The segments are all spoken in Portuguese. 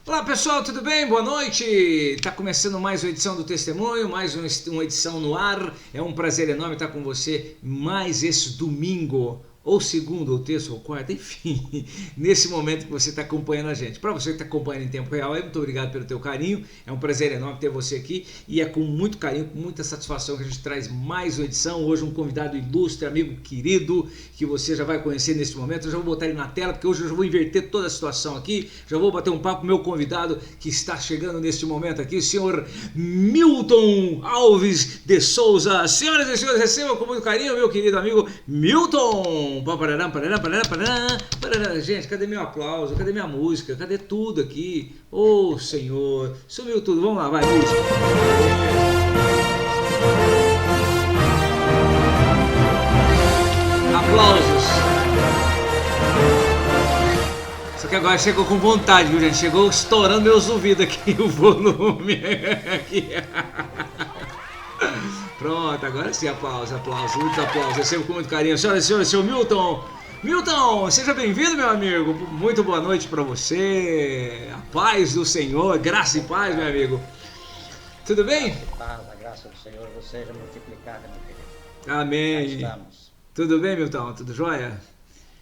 Olá pessoal, tudo bem? Boa noite! Está começando mais uma edição do Testemunho, mais uma edição no ar. É um prazer enorme estar com você mais esse domingo, ou segundo, ou terça, ou quarta, enfim, nesse momento que você está acompanhando a gente. Para você que está acompanhando em tempo real, muito obrigado pelo teu carinho. É um prazer enorme ter você aqui e é com muito carinho, com muita satisfação que a gente traz mais uma edição. Hoje um convidado ilustre, amigo querido, que você já vai conhecer nesse momento. Eu já vou botar ele na tela, porque hoje eu já vou inverter toda a situação aqui. Já vou bater um papo com o meu convidado que está chegando neste momento aqui, o senhor Milton Alves de Souza. Senhoras e senhores, recebam com muito carinho meu querido amigo Milton. Gente, cadê meu aplauso? Cadê minha música? Cadê tudo aqui? Ô Senhor, sumiu tudo. Vamos lá, vai, música. Aplausos. Só que agora chegou com vontade, viu, gente? Chegou estourando meus ouvidos aqui, o volume. Aqui. Pronto, agora sim, aplausos, muitos aplausos. Recebo com muito carinho. Senhoras e senhores, seu Milton. Milton, seja bem-vindo, meu amigo. Muito boa noite para você. A paz do Senhor, graça e paz, meu amigo. Tudo bem? A graça do Senhor seja multiplicada, meu querido. Amém. Estamos. Tudo bem, Milton? Tudo jóia?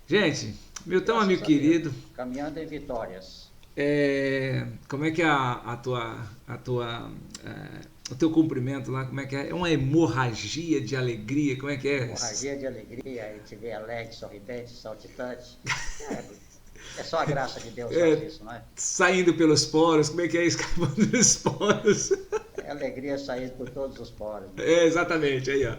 Gente, Milton, amigo querido. Caminhando em vitórias. Como é que é o teu cumprimento lá, como é que é? É uma hemorragia de alegria, como é que é? Hemorragia de alegria, a gente vê alegre, sorridente, saltitante. É só a graça de Deus faz isso, não é? Saindo pelos poros, como é que é? Escapando dos poros. É alegria sair por todos os poros. Né? Exatamente, aí ó.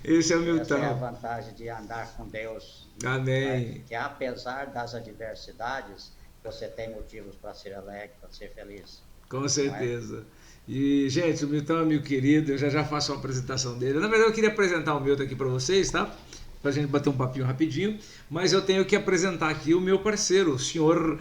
Esse é o Milton. Essa é a vantagem de andar com Deus. Amém. Né? Que apesar das adversidades, você tem motivos para ser alegre, para ser feliz. Com certeza. E, gente, o Milton é meu querido, eu já faço uma apresentação dele. Na verdade, eu queria apresentar o Milton aqui para vocês, tá? Pra gente bater um papinho rapidinho. Mas eu tenho que apresentar aqui o meu parceiro, o senhor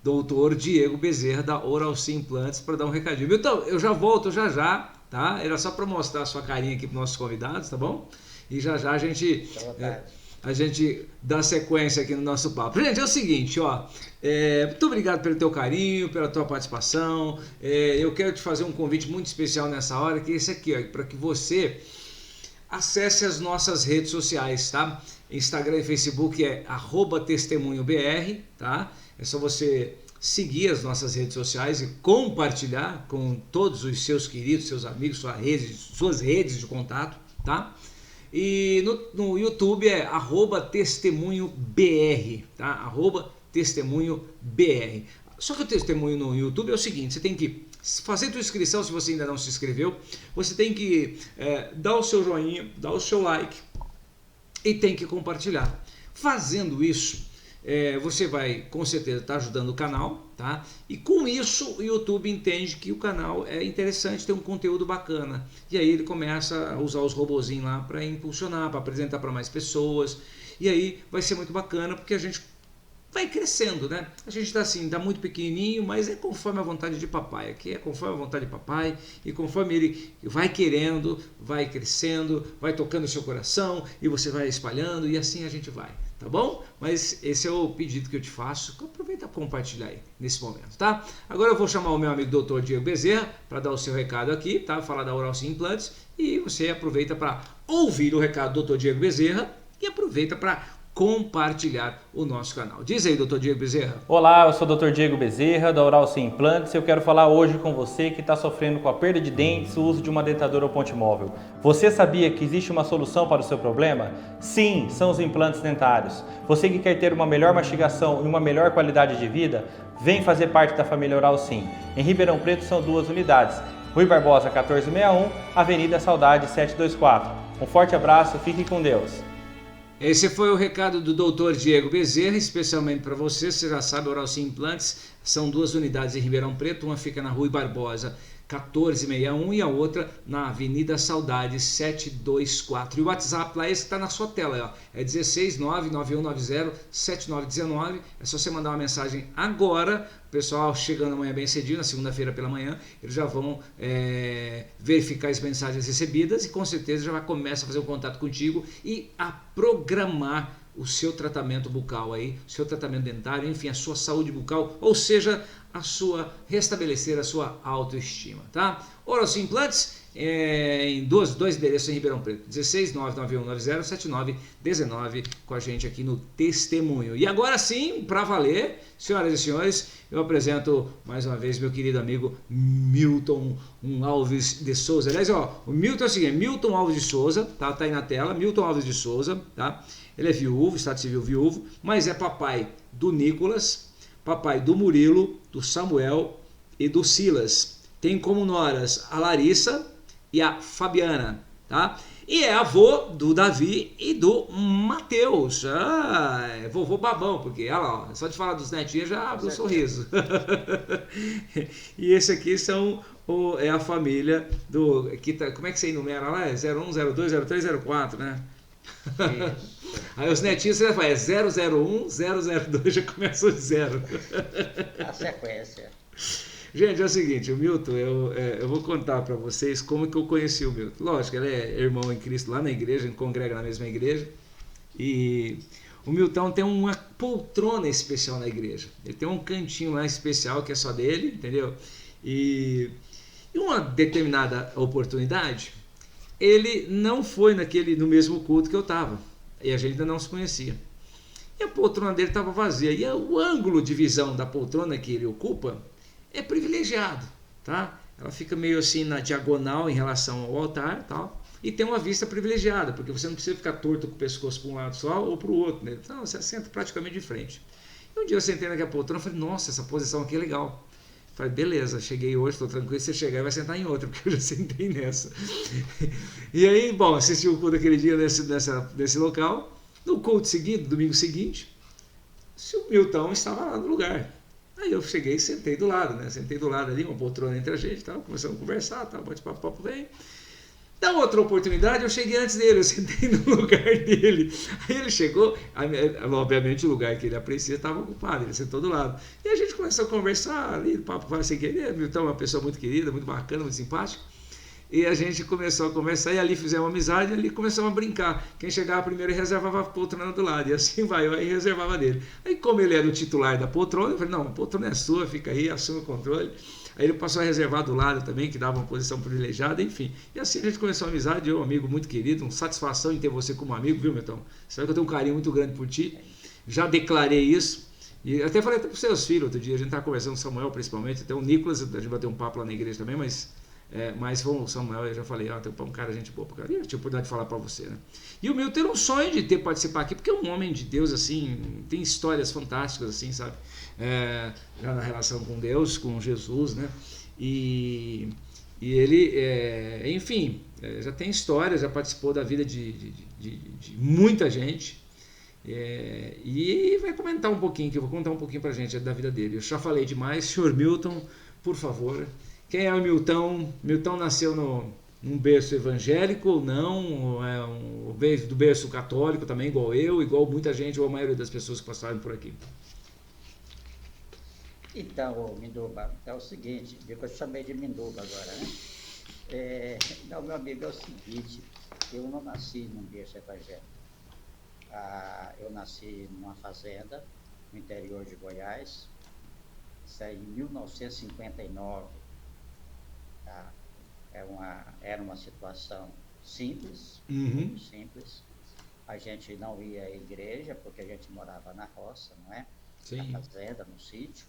doutor Diego Bezerra, da Oral Sim Implantes, para dar um recadinho. Milton, eu já volto já, tá? Era só para mostrar a sua carinha aqui para nossos convidados, tá bom? E já a gente dá sequência aqui no nosso papo. Gente, é o seguinte, ó, muito obrigado pelo teu carinho, pela tua participação. Eu quero te fazer um convite muito especial nessa hora, que é esse aqui, ó, para que você acesse as nossas redes sociais, tá? Instagram e Facebook é @testemunhobr, tá? É só você seguir as nossas redes sociais e compartilhar com todos os seus queridos, seus amigos, suas redes de contato, tá? E no YouTube é @testemunhobr, tá? @testemunhobr. Só que o testemunho no YouTube é o seguinte, você tem que fazer sua inscrição se você ainda não se inscreveu, você tem que dar o seu joinha, dar o seu like e tem que compartilhar. Fazendo isso, você vai com certeza estar ajudando o canal, tá? E com isso o YouTube entende que o canal é interessante, tem um conteúdo bacana. E aí ele começa a usar os robozinhos lá para impulsionar, para apresentar para mais pessoas. E aí vai ser muito bacana porque a gente vai crescendo, né? A gente está assim, tá muito pequenininho, mas é conforme a vontade de papai. Aqui é conforme a vontade de papai e conforme ele vai querendo, vai crescendo, vai tocando o seu coração e você vai espalhando e assim a gente vai, tá bom? Mas esse é o pedido que eu te faço. Aproveita para compartilhar aí nesse momento, tá? Agora eu vou chamar o meu amigo Dr. Diego Bezerra para dar o seu recado aqui, tá? Falar da Oral Sim Implantes e você aproveita para ouvir o recado do Dr. Diego Bezerra e aproveita para compartilhar o nosso canal. Diz aí, Dr. Diego Bezerra. Olá, eu sou o Dr. Diego Bezerra, da Oral Sim Implantes. Eu quero falar hoje com você que está sofrendo com a perda de dentes, o uso de uma dentadura ou ponte móvel. Você sabia que existe uma solução para o seu problema? Sim, são os implantes dentários. Você que quer ter uma melhor mastigação e uma melhor qualidade de vida, vem fazer parte da família Oral Sim. Em Ribeirão Preto são 2 unidades. Rui Barbosa 1461, Avenida Saudade 724. Um forte abraço, fique com Deus. Esse foi o recado do Dr. Diego Bezerra, especialmente para você. Você já sabe, Oral Sim Implantes são 2 unidades em Ribeirão Preto, uma fica na Rui Barbosa 1461 e a outra na Avenida Saudade 724. E o WhatsApp lá, esse está na sua tela, ó, é 16991907919. É só você mandar uma mensagem agora. O pessoal chegando amanhã bem cedinho, na segunda-feira pela manhã, eles já vão verificar as mensagens recebidas e com certeza já vai começar a fazer um contato contigo e a programar o seu tratamento bucal aí, o seu tratamento dentário, enfim, a sua saúde bucal, ou seja, restabelecer a sua autoestima, tá? Oros Implantes, em dois endereços em Ribeirão Preto, 16 99190 7919, com a gente aqui no Testemunho. E agora sim, para valer, senhoras e senhores, eu apresento mais uma vez meu querido amigo Milton Alves de Souza. Aliás, ó, o Milton é o seguinte, Milton Alves de Souza, tá aí na tela, Milton Alves de Souza, tá? Ele é viúvo, estado civil viúvo, mas é papai do Nicolas, papai do Murilo, do Samuel e do Silas. Tem como noras a Larissa e a Fabiana, tá? E é avô do Davi e do Mateus. É vovô babão, porque olha lá, só de falar dos netinhos já abre um sorriso. E esse aqui é a família do... como é que você enumera lá? É 01, 02, 03, 04, né? Aí os netinhos você vai, 001, 002, já começa de 0. A sequência. Gente, é o seguinte, o Milton, eu vou contar para vocês como que eu conheci o Milton. Lógico, ele é irmão em Cristo lá na igreja, a gente congrega na mesma igreja. E o Milton tem uma poltrona especial na igreja. Ele tem um cantinho lá especial que é só dele, entendeu? E em uma determinada oportunidade, ele não foi no mesmo culto que eu estava. E a gente ainda não se conhecia. E a poltrona dele estava vazia. E o ângulo de visão da poltrona que ele ocupa é privilegiado, tá? Ela fica meio assim na diagonal em relação ao altar, tal, e tem uma vista privilegiada, porque você não precisa ficar torto com o pescoço para um lado só ou para o outro, né? Então você senta praticamente de frente. E um dia eu sentei naquela poltrona e falei, nossa, essa posição aqui é legal. Falei, beleza, cheguei hoje, estou tranquilo, você chegar e vai sentar em outra, porque eu já sentei nessa. E aí, bom, assisti o culto aquele dia nesse local. No culto seguinte, domingo seguinte, o Milton estava lá no lugar. Aí eu cheguei e sentei do lado, né? Sentei do lado ali, uma poltrona entre a gente, tal, começamos a conversar, tal, bate-papo, vem. Da outra oportunidade, eu cheguei antes dele, eu sentei no lugar dele. Aí ele chegou, obviamente o lugar que ele aprecia estava ocupado, ele sentou do lado. E a gente começou a conversar ali, o papo vai sem querer, Milton é uma pessoa muito querida, muito bacana, muito simpática. E a gente começou a conversar, e ali fizemos uma amizade, e ali começamos a brincar. Quem chegava primeiro reservava a poltrona do lado, e assim vai, eu aí reservava dele. Aí como ele era o titular da poltrona, eu falei, não, a poltrona é sua, fica aí, assume o controle. Aí ele passou a reservar do lado também, que dava uma posição privilegiada, enfim. E assim a gente começou a amizade, eu, um amigo muito querido, uma satisfação em ter você como amigo, viu, Milton? Sabe que eu tenho um carinho muito grande por ti, já declarei isso. E até falei para os seus filhos outro dia, a gente estava conversando com o Samuel principalmente, até o Nicolas, a gente bateu um papo lá na igreja também, mas foi o Samuel, eu já falei, tem um cara, gente boa, cara, e eu tive a oportunidade de falar para você, né? E o meu ter um sonho de participar aqui, porque é um homem de Deus, assim, tem histórias fantásticas, assim, sabe? Já na relação com Deus, com Jesus, né? E ele, enfim, já tem história, já participou da vida de muita gente, e vai comentar um pouquinho, que eu vou contar um pouquinho pra gente da vida dele. Eu já falei demais, senhor Milton, por favor. Quem é o Milton? Milton nasceu num berço evangélico ou não? Do berço católico também, igual eu, igual muita gente, ou a maioria das pessoas que passaram por aqui. Então, Minduba, é o seguinte, eu chamei de Minduba agora, né? Não, meu amigo, é o seguinte, eu não nasci num berço evangélico. Eu nasci numa fazenda no interior de Goiás, isso aí em 1959. Tá? Era uma situação simples, muito simples. A gente não ia à igreja porque a gente morava na roça, não é? Sim. Na fazenda, no sítio.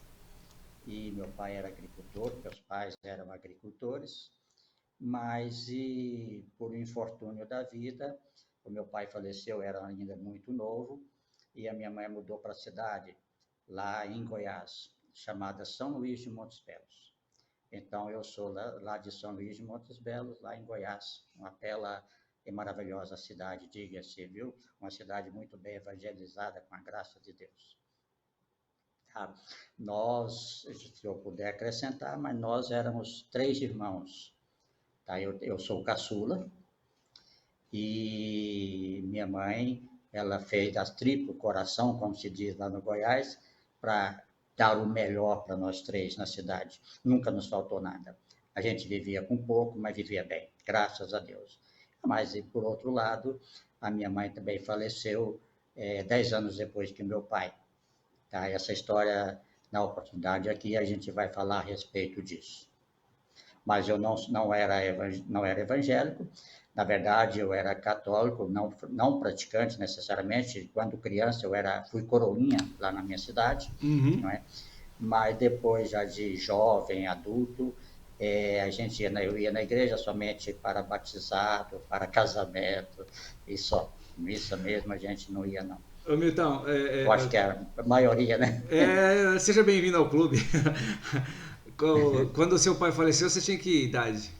E meu pai era agricultor, meus pais eram agricultores, mas por infortúnio da vida, o meu pai faleceu, era ainda muito novo, e a minha mãe mudou para a cidade, lá em Goiás, chamada São Luís de Montes Belos. Então, eu sou lá de São Luís de Montes Belos, lá em Goiás, uma bela e maravilhosa cidade, diga-se, viu? Uma cidade muito bem evangelizada, com a graça de Deus. Tá? Nós, se eu puder acrescentar, mas nós éramos 3 irmãos. Tá? Eu sou o caçula, e minha mãe, ela fez das triplo coração, como se diz lá no Goiás, para dar o melhor para nós 3 na cidade. Nunca nos faltou nada. A gente vivia com pouco, mas vivia bem, graças a Deus. Mas, por outro lado, a minha mãe também faleceu 10 anos depois que meu pai. Tá? Essa história na oportunidade aqui, a gente vai falar a respeito disso. Mas eu não era evangélico, na verdade eu era católico, não praticante necessariamente. Quando criança fui coroinha lá na minha cidade, Uhum. não é? Mas depois, já de jovem, adulto, eu ia na igreja somente para batizado, para casamento, e só. Missa mesmo a gente não ia, não. Ô, Milton, Eu acho que é a maioria, né? seja bem-vindo ao clube. Quando o seu pai faleceu, você tinha que idade?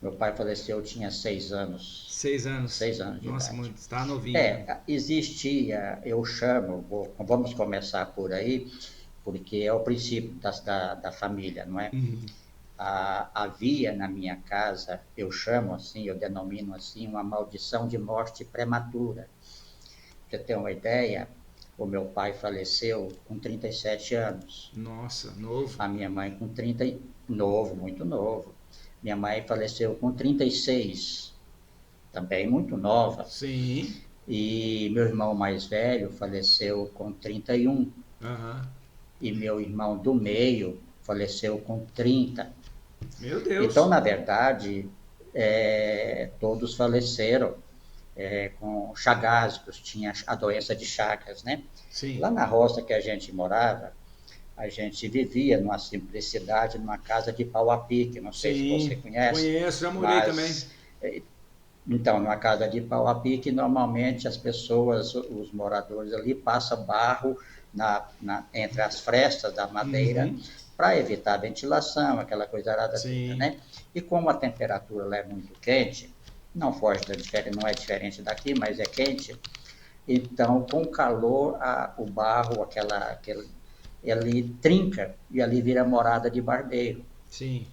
Meu pai faleceu, eu tinha 6 anos. 6 anos. 6 anos de Nossa, idade. muito, está novinho. Né? Existia, vamos começar por aí, porque é o princípio da família, não é? Uhum. Havia na minha casa, eu chamo assim, eu denomino assim, uma maldição de morte prematura. Pra você ter uma ideia, o meu pai faleceu com 37 anos. Nossa, novo. A minha mãe com 30, novo, muito novo. Minha mãe faleceu com 36, também muito nova. Sim. E meu irmão mais velho faleceu com 31. Uhum. E meu irmão do meio faleceu com 30. Meu Deus. Então, na verdade, todos faleceram com chagásicos, tinha a doença de Chagas, né? Sim. Lá na roça que a gente morava, a gente vivia numa simplicidade, numa casa de pau a pique, não sei se você conhece. Conheço, já morei também. Então, numa casa de pau a pique, normalmente as pessoas, os moradores ali, passam barro entre as frestas da madeira para evitar a ventilação, aquela coisa arada toda, né? E como a temperatura lá é muito quente, não é diferente daqui, mas é quente, então, com o calor, o barro, ele trinca e ali vira morada de barbeiro. Sim.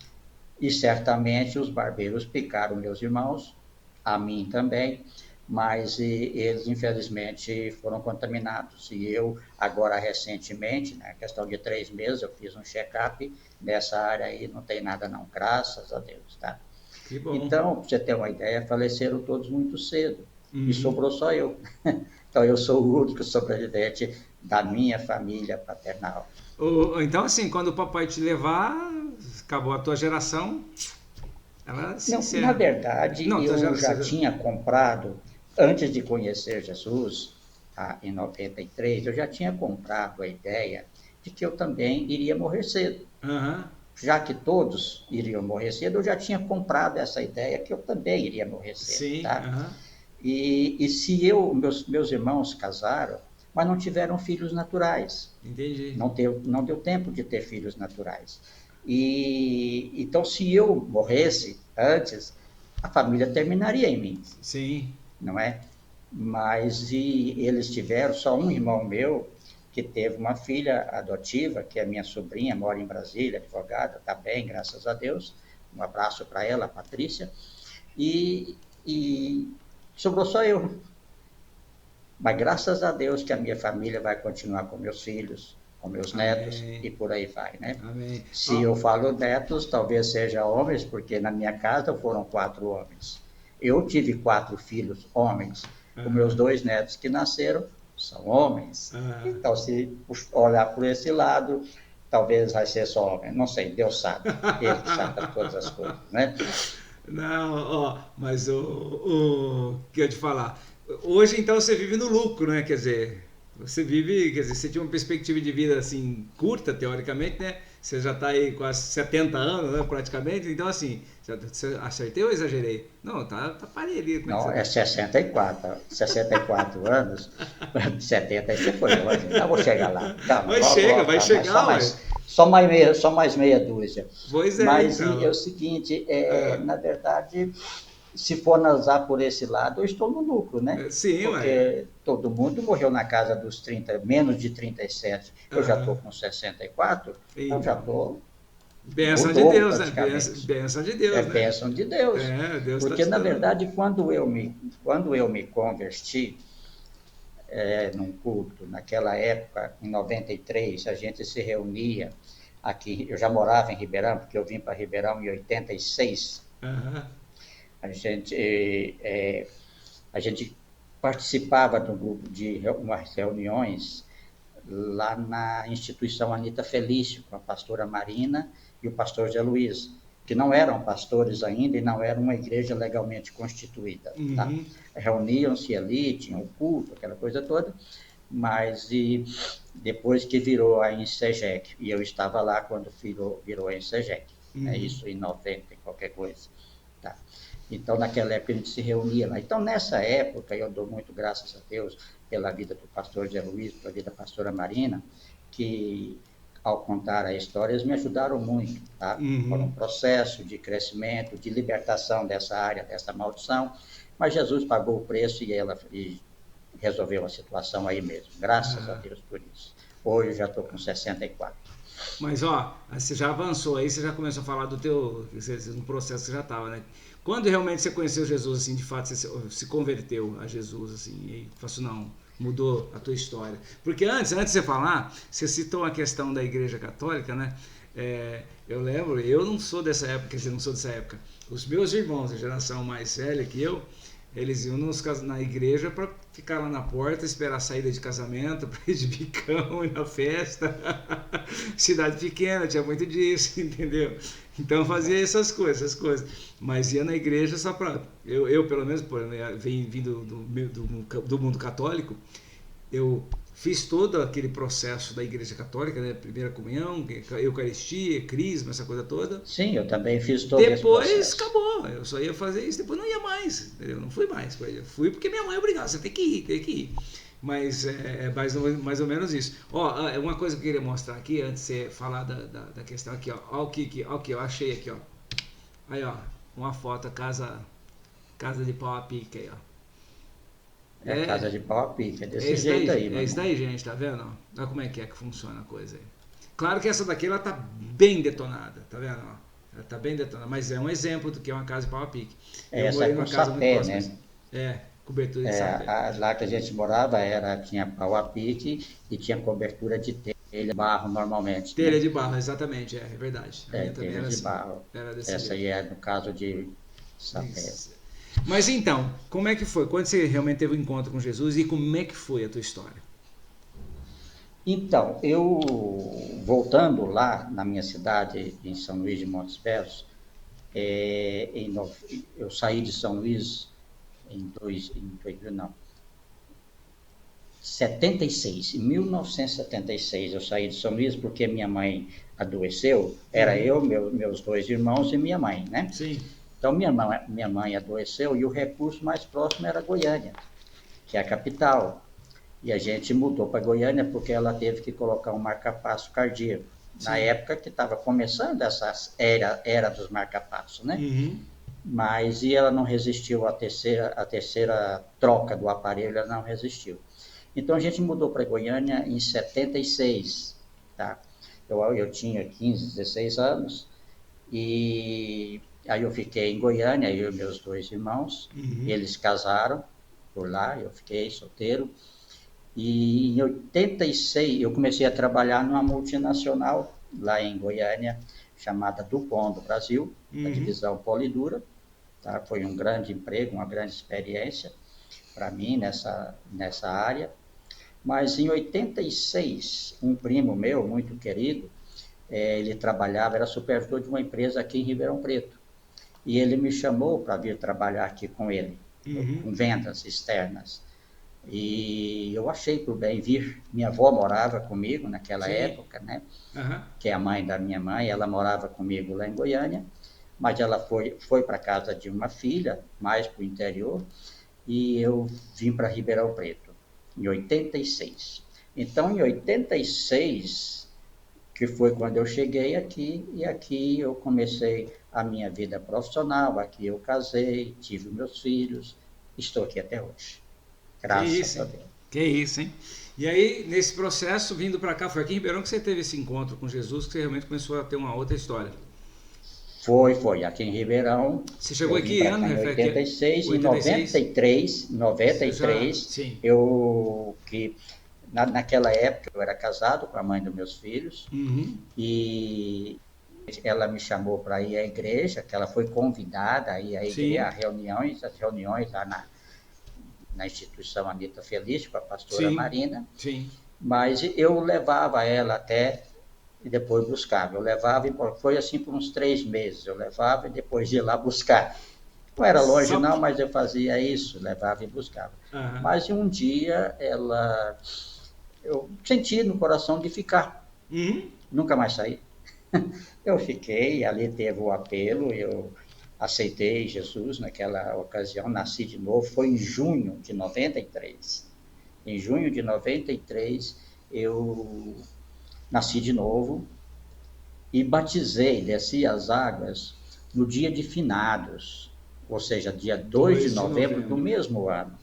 E certamente os barbeiros picaram meus irmãos, a mim também, mas eles infelizmente foram contaminados. E eu, agora recentemente, na questão de 3 meses, eu fiz um check-up nessa área aí, não tem nada não, graças a Deus, tá? Que bom. Então, para você ter uma ideia, faleceram todos muito cedo, e sobrou só eu. Então, eu sou o único sobrevivente da minha família paternal. Então, assim, quando o papai te levar, acabou a tua geração, ela se encerra. Na verdade, eu já tinha comprado, antes de conhecer Jesus, em 93, eu já tinha comprado a ideia de que eu também iria morrer cedo. Uhum. Já que todos iriam morrer cedo, eu já tinha comprado essa ideia que eu também iria morrer cedo. Sim, tá? E se meus irmãos casaram, mas não tiveram filhos naturais. Entendi. Não deu tempo de ter filhos naturais. Então, se eu morresse antes, a família terminaria em mim. Sim. Não é? Mas eles tiveram, só um irmão meu, que teve uma filha adotiva, que é minha sobrinha, mora em Brasília, advogada, está bem, graças a Deus. Um abraço para ela, a Patrícia. E sobrou só eu. Mas graças a Deus que a minha família vai continuar com meus filhos, com meus netos, e por aí vai, né? Amém. Se eu falo netos, talvez seja homens, porque na minha casa foram 4 homens. Eu tive 4 filhos homens. Os meus 2 netos que nasceram são homens. Então, se olhar por esse lado, talvez vai ser só homem. Não sei, Deus sabe. Ele sabe todas as coisas, né? Não, mas o que eu ia te falar? Hoje, então, você vive no lucro, né? Quer dizer, você tinha uma perspectiva de vida, assim, curta, teoricamente, né? Você já está aí quase 70 anos, né, praticamente. Então, assim, acertei ou exagerei? Não, tá parelho. Não, é 64. 64 anos, 70, aí você foi longe. Então, vou chegar lá. Calma, vai chegar. Só mais meia dúzia. Pois é, mas então. É o seguinte, na verdade, se for analisar por esse lado, eu estou no lucro, né? Sim, porque todo mundo morreu na casa dos 30, menos de 37. Eu já estou com 64, eu já estou... Bênção de Deus, né? Bênção de Deus, né? Bênção de Deus. Deus porque, na verdade, quando eu me converti num culto, naquela época, em 93, a gente se reunia aqui. Eu já morava em Ribeirão, porque eu vim para Ribeirão em 86. A gente participava de um grupo de umas reuniões lá na instituição Anita Felício, com a pastora Marina e o pastor Zé Luiz, que não eram pastores ainda e não era uma igreja legalmente constituída. Tá? Reuniam-se ali, tinham o culto, aquela coisa toda, mas depois que virou a INSEGEC, e eu estava lá quando virou a INSEGEC, isso em 90 qualquer coisa. Tá? Então, naquela época, a gente se reunia lá. Então, nessa época, eu dou muito graças a Deus pela vida do pastor Zé Luiz, pela vida da pastora Marina, que, ao contar a história, eles me ajudaram muito. Tá? Por um processo de crescimento, de libertação dessa área, dessa maldição. Mas Jesus pagou o preço e resolveu a situação aí mesmo. Graças a Deus por isso. Hoje eu já estou com 64. Mas, ó, você já avançou aí, você já começou a falar do no processo que você já estava, né? Quando realmente você conheceu Jesus, assim, de fato, você se converteu a Jesus, assim, e falou, não, mudou a tua história. Porque antes de você falar, você citou a questão da Igreja Católica, né? Eu lembro, eu não sou dessa época, quer dizer, não sou dessa época. Os meus irmãos, a geração mais velha que eu, eles iam na igreja para ficar lá na porta, esperar a saída de casamento, para ir de bicão, ir na festa. Cidade pequena, tinha muito disso, entendeu? Então fazia essas coisas. Mas ia na igreja só para... Eu pelo menos, vindo do mundo católico, eu fiz todo aquele processo da Igreja Católica, né? Primeira comunhão, Eucaristia, Crisma, essa coisa toda. Sim, eu também fiz todo esse processo. Depois acabou, eu só ia fazer isso, depois não ia mais, entendeu? Não fui mais. Eu fui porque minha mãe obrigava, você tem que ir. Mas é mais ou menos isso. Ó, uma coisa que eu queria mostrar aqui, antes de você falar da questão aqui, ó. Ó o que eu achei aqui, ó. Aí, ó, uma foto, casa de pau a pique aí, ó. É casa de pau a pique, é desse jeito aí. É isso daí, gente, tá vendo? Olha como é que funciona a coisa aí. Claro que essa daqui, ela tá bem detonada, tá vendo? Ela tá bem detonada, mas é um exemplo do que é uma casa de pau a pique. Essa é com sapé, né? Cobertura de sapé. Lá que a gente morava tinha pau a pique e tinha cobertura de telha, barro normalmente. Telha de barro, exatamente, é verdade. Telha de assim, barro. Essa jeito. aí é no caso de sapé. Isso. Mas então, como é que foi? Quando você realmente teve um encontro com Jesus e como é que foi a tua história? Então, eu, voltando lá na minha cidade, em São Luís de Montes Belos, eu saí de São Luís em 1976 eu saí de São Luís porque minha mãe adoeceu, era eu, meus dois irmãos e minha mãe, né? Sim. Então, minha mãe adoeceu e o recurso mais próximo era Goiânia, que é a capital. E a gente mudou para Goiânia porque ela teve que colocar um marca-passo cardíaco. Sim. Na época que estava começando essa era dos marca-passos, né? Mas ela não resistiu à terceira troca do aparelho, ela não resistiu. Então, a gente mudou para Goiânia em 76, tá? Eu tinha 15, 16 anos e... Aí eu fiquei em Goiânia, eu e meus dois irmãos, eles casaram por lá, eu fiquei solteiro. E em 86 eu comecei a trabalhar numa multinacional lá em Goiânia, chamada Dupont do Brasil, da divisão Polidura. Tá? Foi um grande emprego, uma grande experiência para mim nessa área. Mas em 86, um primo meu, muito querido, ele trabalhava, era supervisor de uma empresa aqui em Ribeirão Preto. E ele me chamou para vir trabalhar aqui com ele, com vendas externas. E eu achei por bem vir. Minha avó morava comigo naquela época, né? Que é a mãe da minha mãe, ela morava comigo lá em Goiânia, mas ela foi para casa de uma filha, mais para o interior, e eu vim para Ribeirão Preto, em 86. Então, em 86, que foi quando eu cheguei aqui, e aqui eu comecei a minha vida profissional, aqui eu casei, tive meus filhos, estou aqui até hoje. Graças a Deus. Que isso, hein? E aí, nesse processo, vindo para cá, foi aqui em Ribeirão que você teve esse encontro com Jesus, que você realmente começou a ter uma outra história. Foi aqui em Ribeirão. Você chegou aqui em ano, em 86, em 93, naquela época eu era casado com a mãe dos meus filhos, e ela me chamou para ir à igreja, que ela foi convidada a ir à igreja, as reuniões lá na instituição Anita Felício, com a pastora Marina. Sim. Mas eu levava ela até e depois buscava. Eu levava e foi assim por uns 3 meses. Eu levava e depois ia lá buscar. Não era longe Só não, que... mas eu fazia isso, levava e buscava. Aham. Mas um dia eu senti no coração de ficar, Uhum. nunca mais saí. Eu fiquei, ali teve o apelo, eu aceitei Jesus naquela ocasião, nasci de novo, foi em junho de 93. Em junho de 93, eu nasci de novo e batizei, desci as águas no dia de finados, ou seja, dia 2 de 2 de novembro do novembro. mesmo ano.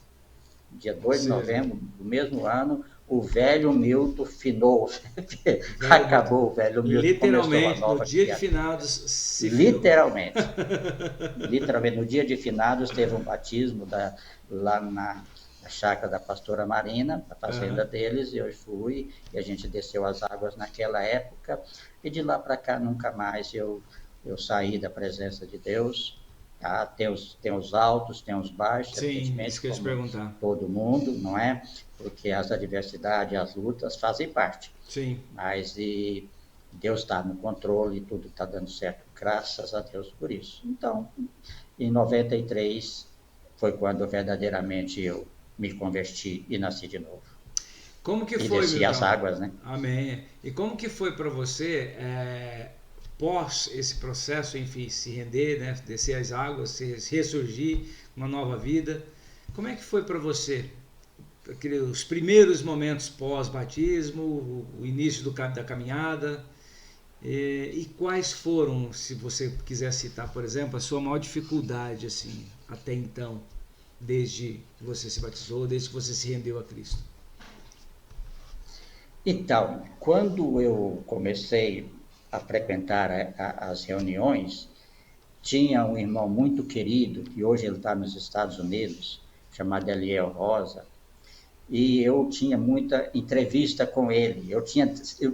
Dia 2 de Certo. novembro do mesmo ano, o velho Milton finou, Velho Milton. acabou o velho Milton, começou uma Literalmente, no nova dia de criatura. finados, se finou. Literalmente, literalmente, no dia de finados teve um batismo lá na chácara da pastora Marina, da fazenda Aham. deles, e eu fui, e a gente desceu as águas naquela época, e de lá para cá nunca mais eu saí da presença de Deus. Tá? Tem os altos, tem os baixos, Sim, isso evidentemente, que eu ia te como perguntar. todo mundo, não é? Porque as adversidades, as lutas fazem parte. Sim. Mas Deus está no controle, tudo está dando certo, graças a Deus por isso. Então, em 93 foi quando verdadeiramente eu me converti e nasci de novo. Como que E foi, desci as Milton? águas, né? Amém. E como que foi para você, pós esse processo, enfim, se render, né, descer as águas, se ressurgir, uma nova vida? Como é que foi para você? Os primeiros momentos pós-batismo, o início da caminhada, e quais foram, se você quiser citar, por exemplo, a sua maior dificuldade assim até então, desde que você se batizou, desde que você se rendeu a Cristo? Então, quando eu comecei a frequentar as reuniões, tinha um irmão muito querido, que hoje ele está nos Estados Unidos, chamado Eliel Rosa, e eu tinha muita entrevista com ele.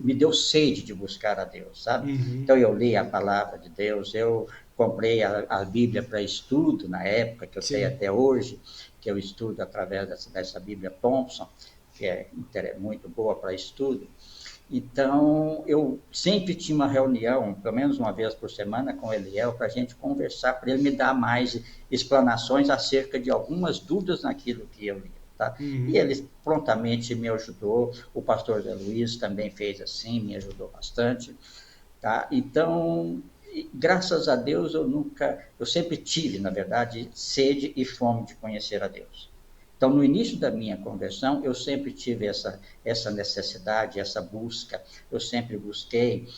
Me deu sede de buscar a Deus, sabe? Uhum. Então eu li a palavra de Deus, eu comprei a Bíblia para estudo na época, que eu tenho Sim. até hoje, que eu estudo através dessa Bíblia Thompson, que é muito boa para estudo. Então, eu sempre tinha uma reunião, pelo menos uma vez por semana, com o Eliel, para a gente conversar, para ele me dar mais explanações acerca de algumas dúvidas naquilo que eu li. Tá? E Uhum. ele prontamente me ajudou, o pastor Zé Luiz também fez assim, me ajudou bastante. Tá? Então, graças a Deus, eu sempre tive, na verdade, sede e fome de conhecer a Deus. Então, no início da minha conversão, eu sempre tive essa necessidade, essa busca. Eu sempre busquei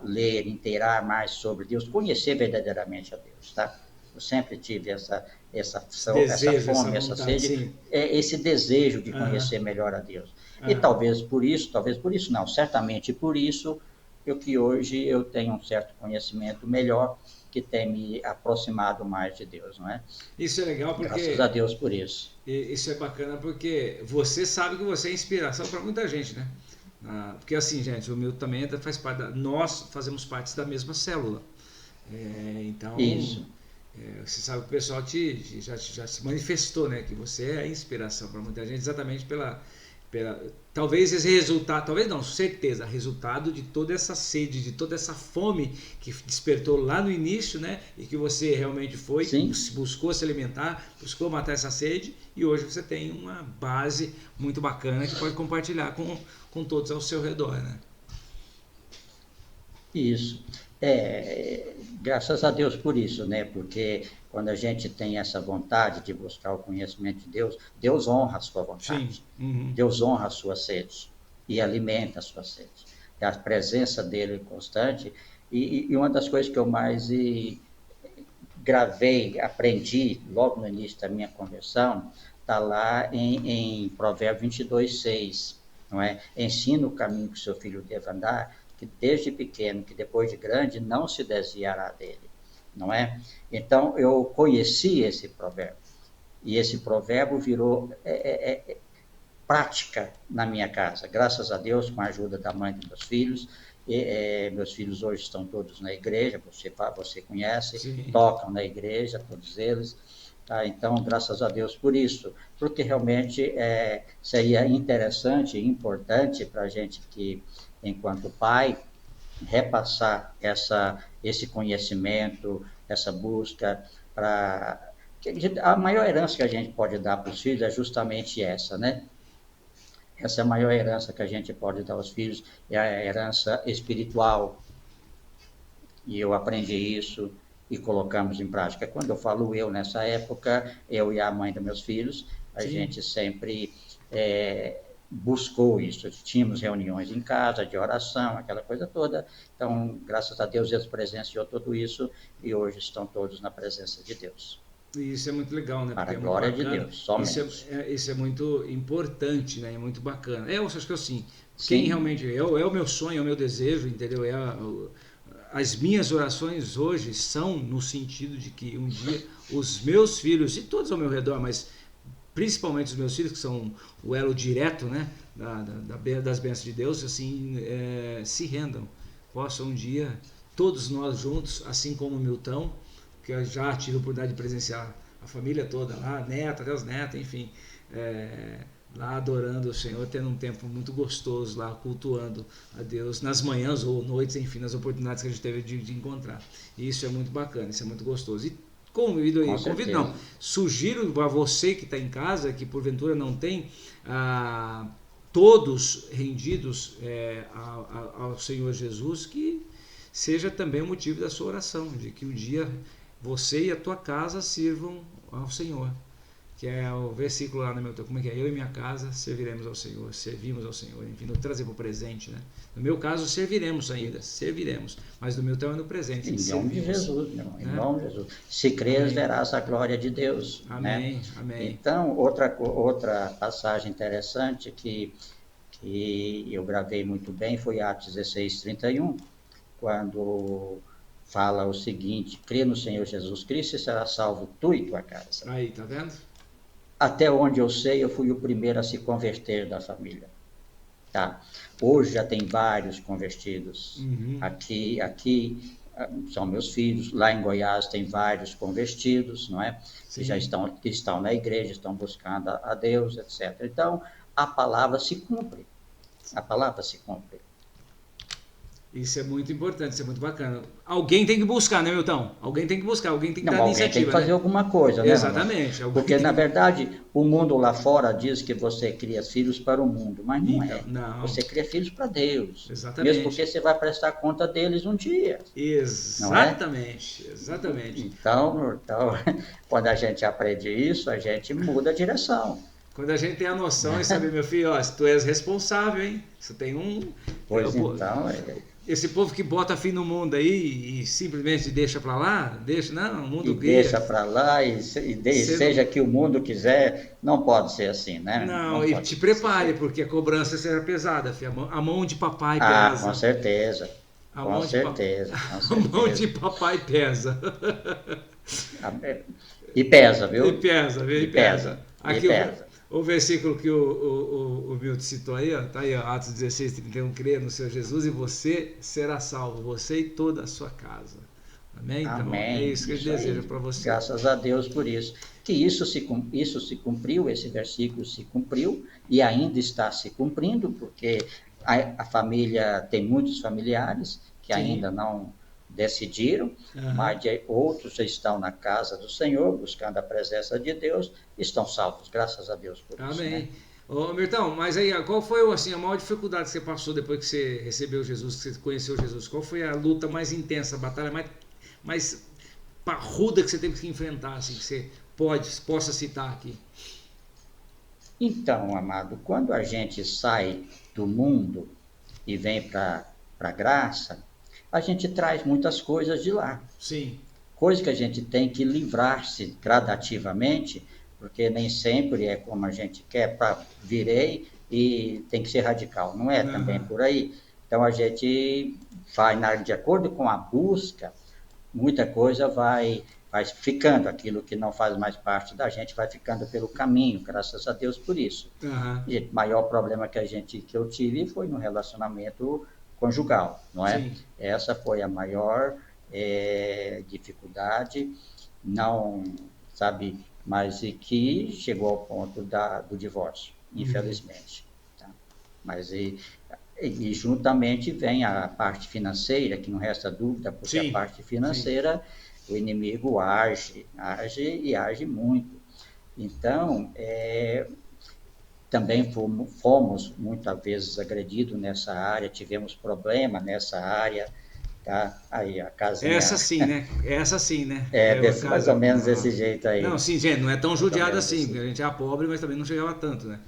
ler, inteirar mais sobre Deus, conhecer verdadeiramente a Deus, tá? Eu sempre tive Esse essa desejo, essa fome, essa vontade, sede, sim. esse desejo de Aham. conhecer melhor a Deus. E Aham. talvez por isso não, certamente por isso, que hoje eu tenho um certo conhecimento melhor, que tem me aproximado mais de Deus, não é? Isso é legal Graças a porque Deus por isso. isso é bacana porque você sabe que você é inspiração para muita gente, né? Porque assim, gente, o meu também faz parte nós fazemos parte da mesma célula. Então, Isso. você sabe que o pessoal já se manifestou, né? Que você é a inspiração para muita gente exatamente talvez esse resultado, talvez não, certeza, resultado de toda essa sede, de toda essa fome que despertou lá no início, né? E que você realmente foi, Sim, buscou se alimentar, buscou matar essa sede e hoje você tem uma base muito bacana que pode compartilhar com todos ao seu redor, né? isso. Graças a Deus por isso, né? Porque quando a gente tem essa vontade de buscar o conhecimento de Deus, Deus honra a sua Sim. vontade. Uhum. Deus honra a sua sede e alimenta a sua sede. A presença dele constante. E uma das coisas que eu mais gravei, aprendi logo no início da minha conversão, está lá em Provérbios 22:6, não é? Ensina o caminho que seu filho deve andar, que desde pequeno, que depois de grande, não se desviará dele, não é? Então, eu conheci esse provérbio, e esse provérbio virou prática na minha casa, graças a Deus, com a ajuda da mãe dos meus filhos. Meus filhos hoje estão todos na igreja, você conhece, Sim. tocam na igreja, todos eles. Tá? Então, graças a Deus por isso, porque realmente seria interessante e importante para a gente que, enquanto pai, repassar esse conhecimento, essa busca para... A maior herança que a gente pode dar para os filhos é justamente essa, né? Essa é a maior herança que a gente pode dar aos filhos, é a herança espiritual. E eu aprendi isso e colocamos em prática. Quando eu falo eu, nessa época, eu e a mãe dos meus filhos, a Sim. gente sempre buscou isso. Tínhamos reuniões em casa, de oração, aquela coisa toda. Então, graças a Deus, Deus presenciou tudo isso e hoje estão todos na presença de Deus. E isso é muito legal, né? Para Porque a glória muito de Deus, somente. Isso é muito importante, né? É muito bacana. Eu acho que assim, Sim. quem realmente é o meu sonho, é o meu desejo, entendeu? As minhas orações hoje são no sentido de que um dia os meus filhos, e todos ao meu redor, mas principalmente os meus filhos, que são o elo direto, né? Das bênçãos de Deus, assim, se rendam. Possam um dia, todos nós juntos, assim como o Milton, que eu já tive a oportunidade de presenciar a família toda lá, neta, até os netos, enfim, lá adorando o Senhor, tendo um tempo muito gostoso lá, cultuando a Deus nas manhãs ou noites, enfim, nas oportunidades que a gente teve de encontrar. E isso é muito bacana, isso é muito gostoso. E convido não, sugiro a você que está em casa, que porventura não tem todos rendidos ao Senhor Jesus, que seja também o motivo da sua oração, de que um dia você e a tua casa sirvam ao Senhor, que é o versículo lá no meu texto, como é que é? Eu e minha casa serviremos ao Senhor, servimos ao Senhor, enfim, não trazer para o presente, né? No meu caso, serviremos, mas no meu tempo é no presente. Em nome de Jesus, meu irmão, em nome de Jesus. Se creres, verás a glória de Deus. Amém, né? amém. Então, outra passagem interessante que eu gravei muito bem foi Atos 16:31, quando fala o seguinte: crê no Senhor Jesus Cristo e será salvo tu e tua casa. Aí, tá vendo? Até onde eu sei, eu fui o primeiro a se converter da família. Tá? Hoje já tem vários convertidos. Uhum. Aqui são meus filhos. Lá em Goiás tem vários convertidos, não é? Sim. Que estão na igreja, estão buscando a Deus, etc. Então, a palavra se cumpre. A palavra se cumpre. Isso é muito importante, isso é muito bacana. Alguém tem que buscar, né, Milton? Alguém tem que buscar, alguém tem que dar iniciativa. Alguém tem que fazer alguma coisa, né? Exatamente. Porque, na verdade, o mundo lá fora diz que você cria filhos para o mundo, mas não é. Não. Você cria filhos para Deus. Exatamente. Mesmo porque você vai prestar conta deles um dia. Exatamente, exatamente. Então, quando a gente aprende isso, a gente muda a direção. Quando a gente tem a noção e sabe, meu filho, ó, tu és responsável, hein? Você tem um... Pois então... Esse povo que bota fim no mundo aí e simplesmente deixa pra lá, não, o mundo cria. Deixa pra lá seja que o mundo quiser, não pode ser assim, né? Não e te prepare, porque a cobrança será pesada, filho. A mão de papai pesa. Com certeza. Com certeza. A mão de papai pesa. E pesa, viu? E pesa. Aqui pesa. O versículo que o Milton citou aí, ó, tá aí, ó, Atos 16:31, crê no Senhor Jesus e você será salvo, você e toda a sua casa. Amém? Amém. Então, é isso que eu desejo para você. Graças a Deus por isso. Que isso se cumpriu, esse versículo se cumpriu e ainda está se cumprindo, porque a família tem muitos familiares que ainda não decidiram, mas outros estão na casa do Senhor, buscando a presença de Deus, estão salvos, graças a Deus por isso. Amém. Né? Ô, Milton, mas aí, qual foi assim, a maior dificuldade que você passou depois que você recebeu Jesus, que você conheceu Jesus? Qual foi a luta mais intensa, a batalha mais parruda que você teve que enfrentar, assim, que você possa citar aqui? Então, amado, quando a gente sai do mundo e vem para a graça, a gente traz muitas coisas de lá. Sim. Coisas que a gente tem que livrar-se gradativamente, porque nem sempre é como a gente quer, virei e tem que ser radical. Não é também por aí. Então, a gente vai, de acordo com a busca, muita coisa vai ficando, aquilo que não faz mais parte da gente vai ficando pelo caminho, graças a Deus por isso. E o maior problema que eu tive foi no relacionamento conjugal, não é? Sim. Essa foi a maior dificuldade, não, sabe, mas e que chegou ao ponto do divórcio, infelizmente. Tá? Mas e juntamente vem a parte financeira, que não resta dúvida, porque Sim, a parte sim. financeira, o inimigo age e age muito. Então, também fomos muitas vezes agredidos nessa área, tivemos problema nessa área, tá? Aí a casinha Essa sim, né? Essa sim, né? Uma mais ou casa. menos desse jeito Não, aí, sim, gente, não é tão mais ou judiada menos assim, desse porque a jeito. gente era pobre, mas também não chegava tanto, né?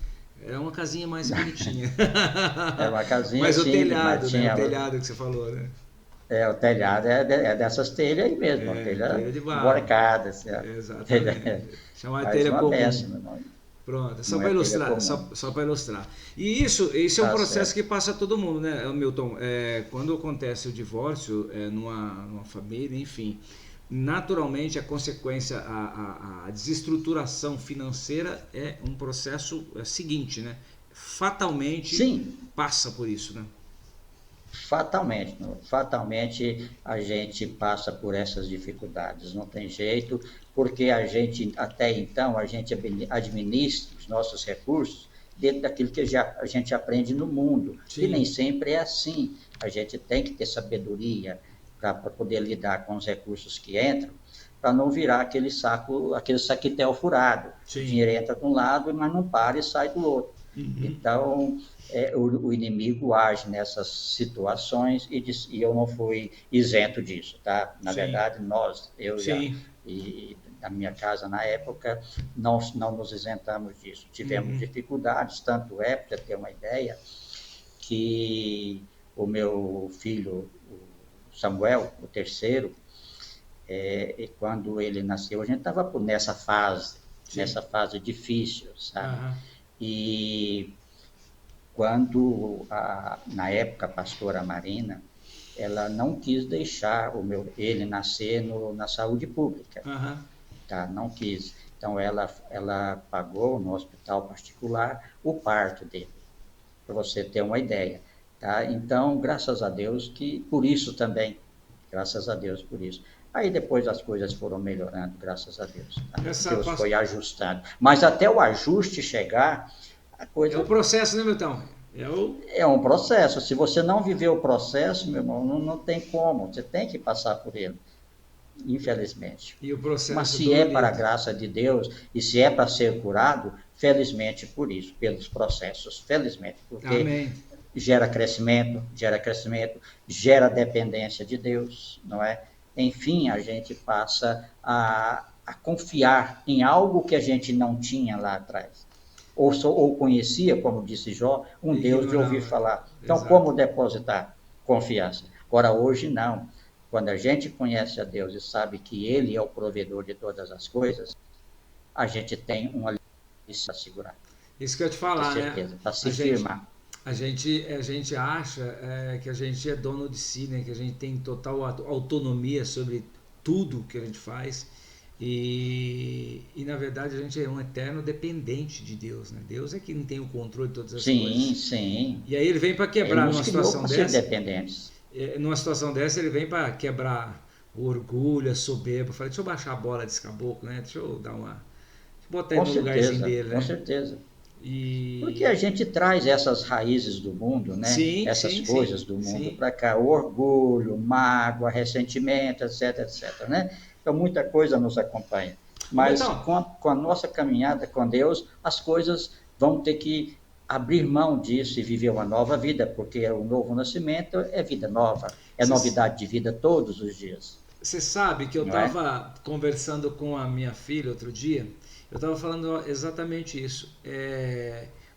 Era uma casinha mais bonitinha. Era uma casinha Mas o simples, mas telhado, né? O tinha telhado que você falou, né? o telhado é dessas telhas aí mesmo, uma É, telha telha de barro. borcada, assim, ó. Exatamente. Chamar de Mas telha uma comum. benção, não, Pronto, só não para é telha ilustrar, comum. só para ilustrar. E isso é um Tá processo que certo. passa a todo mundo, né, Milton? Quando acontece o divórcio numa família, enfim, naturalmente a consequência, a desestruturação financeira é um processo seguinte, né? Fatalmente Sim, passa por isso, né? fatalmente, fatalmente a gente passa por essas dificuldades, não tem jeito, porque a gente, até então, a gente administra os nossos recursos dentro daquilo que a gente aprende no mundo, e nem Sim. sempre é assim. A gente tem que ter sabedoria para poder lidar com os recursos que entram, para não virar aquele saquetel furado. O Sim. dinheiro entra de um lado, mas não para e sai do outro. Uhum. Então, o inimigo age nessas situações e eu não fui isento disso, tá? Na Sim. verdade, eu Sim. e a minha casa na época, não nos isentamos disso. Tivemos Uhum. dificuldades, tanto é, para ter uma ideia, que o meu filho, o Samuel, o terceiro, quando ele nasceu, a gente estava nessa Sim. fase difícil, sabe? Aham. E quando, na época, a pastora Marina, ela não quis deixar ele nascer na saúde pública, Aham. tá? Não quis. Então, ela pagou no hospital particular o parto dele, para você ter uma ideia, tá? Então, graças a Deus que por isso também, graças a Deus por isso. Aí depois as coisas foram melhorando, graças a Deus. Tá? Essa Deus pas- foi ajustando. Mas até o ajuste chegar, a É o coisa processo, né, Milton? É o. é um processo. Se você não viver o processo, meu irmão, não tem como. Você tem que passar por ele, infelizmente. E o Mas processo se é para a dolorido. graça de Deus e se é para ser curado, felizmente por isso, pelos processos, felizmente, porque Amém. gera crescimento, gera dependência de Deus, não é? Enfim, a gente passa a confiar em algo que a gente não tinha lá atrás. Ou conhecia, como disse Jó, um E Deus de ouvir ignorava. falar. Então, Exato. como depositar confiança? Agora, hoje não. Quando a gente conhece a Deus e sabe que Ele é o provedor de todas as coisas, a gente tem uma lição para segurar, Isso que eu ia te ter falar, né? certeza, para A se gente, firmar. a gente acha que a gente é dono de si, né? Que a gente tem total autonomia sobre tudo que a gente faz. E na verdade a gente é um eterno dependente de Deus, né? Deus é quem tem o controle de todas as Sim, coisas. sim. E aí ele vem para Ele quebrar nos numa criou situação para ser dessa. dependentes. Numa situação dessa ele vem para quebrar o orgulho, a soberba. Eu falei, deixa eu baixar a bola desse caboclo, né? Deixa eu dar uma, deixa eu botar ele Com no lugarzinho certeza, dele, com né? certeza. Porque E a gente traz essas raízes do mundo, né? sim, Essas sim, sim, coisas do mundo sim. para cá, orgulho, mágoa, ressentimento, etc, etc, né? Então muita coisa nos acompanha. Ô Mas Betão, com a nossa caminhada com Deus, as coisas vão ter que abrir mão disso e viver uma nova vida, porque o novo nascimento é vida nova, é novidade de vida todos os dias, você sabe que eu não é? estava conversando com a minha filha outro dia, eu estava falando exatamente isso.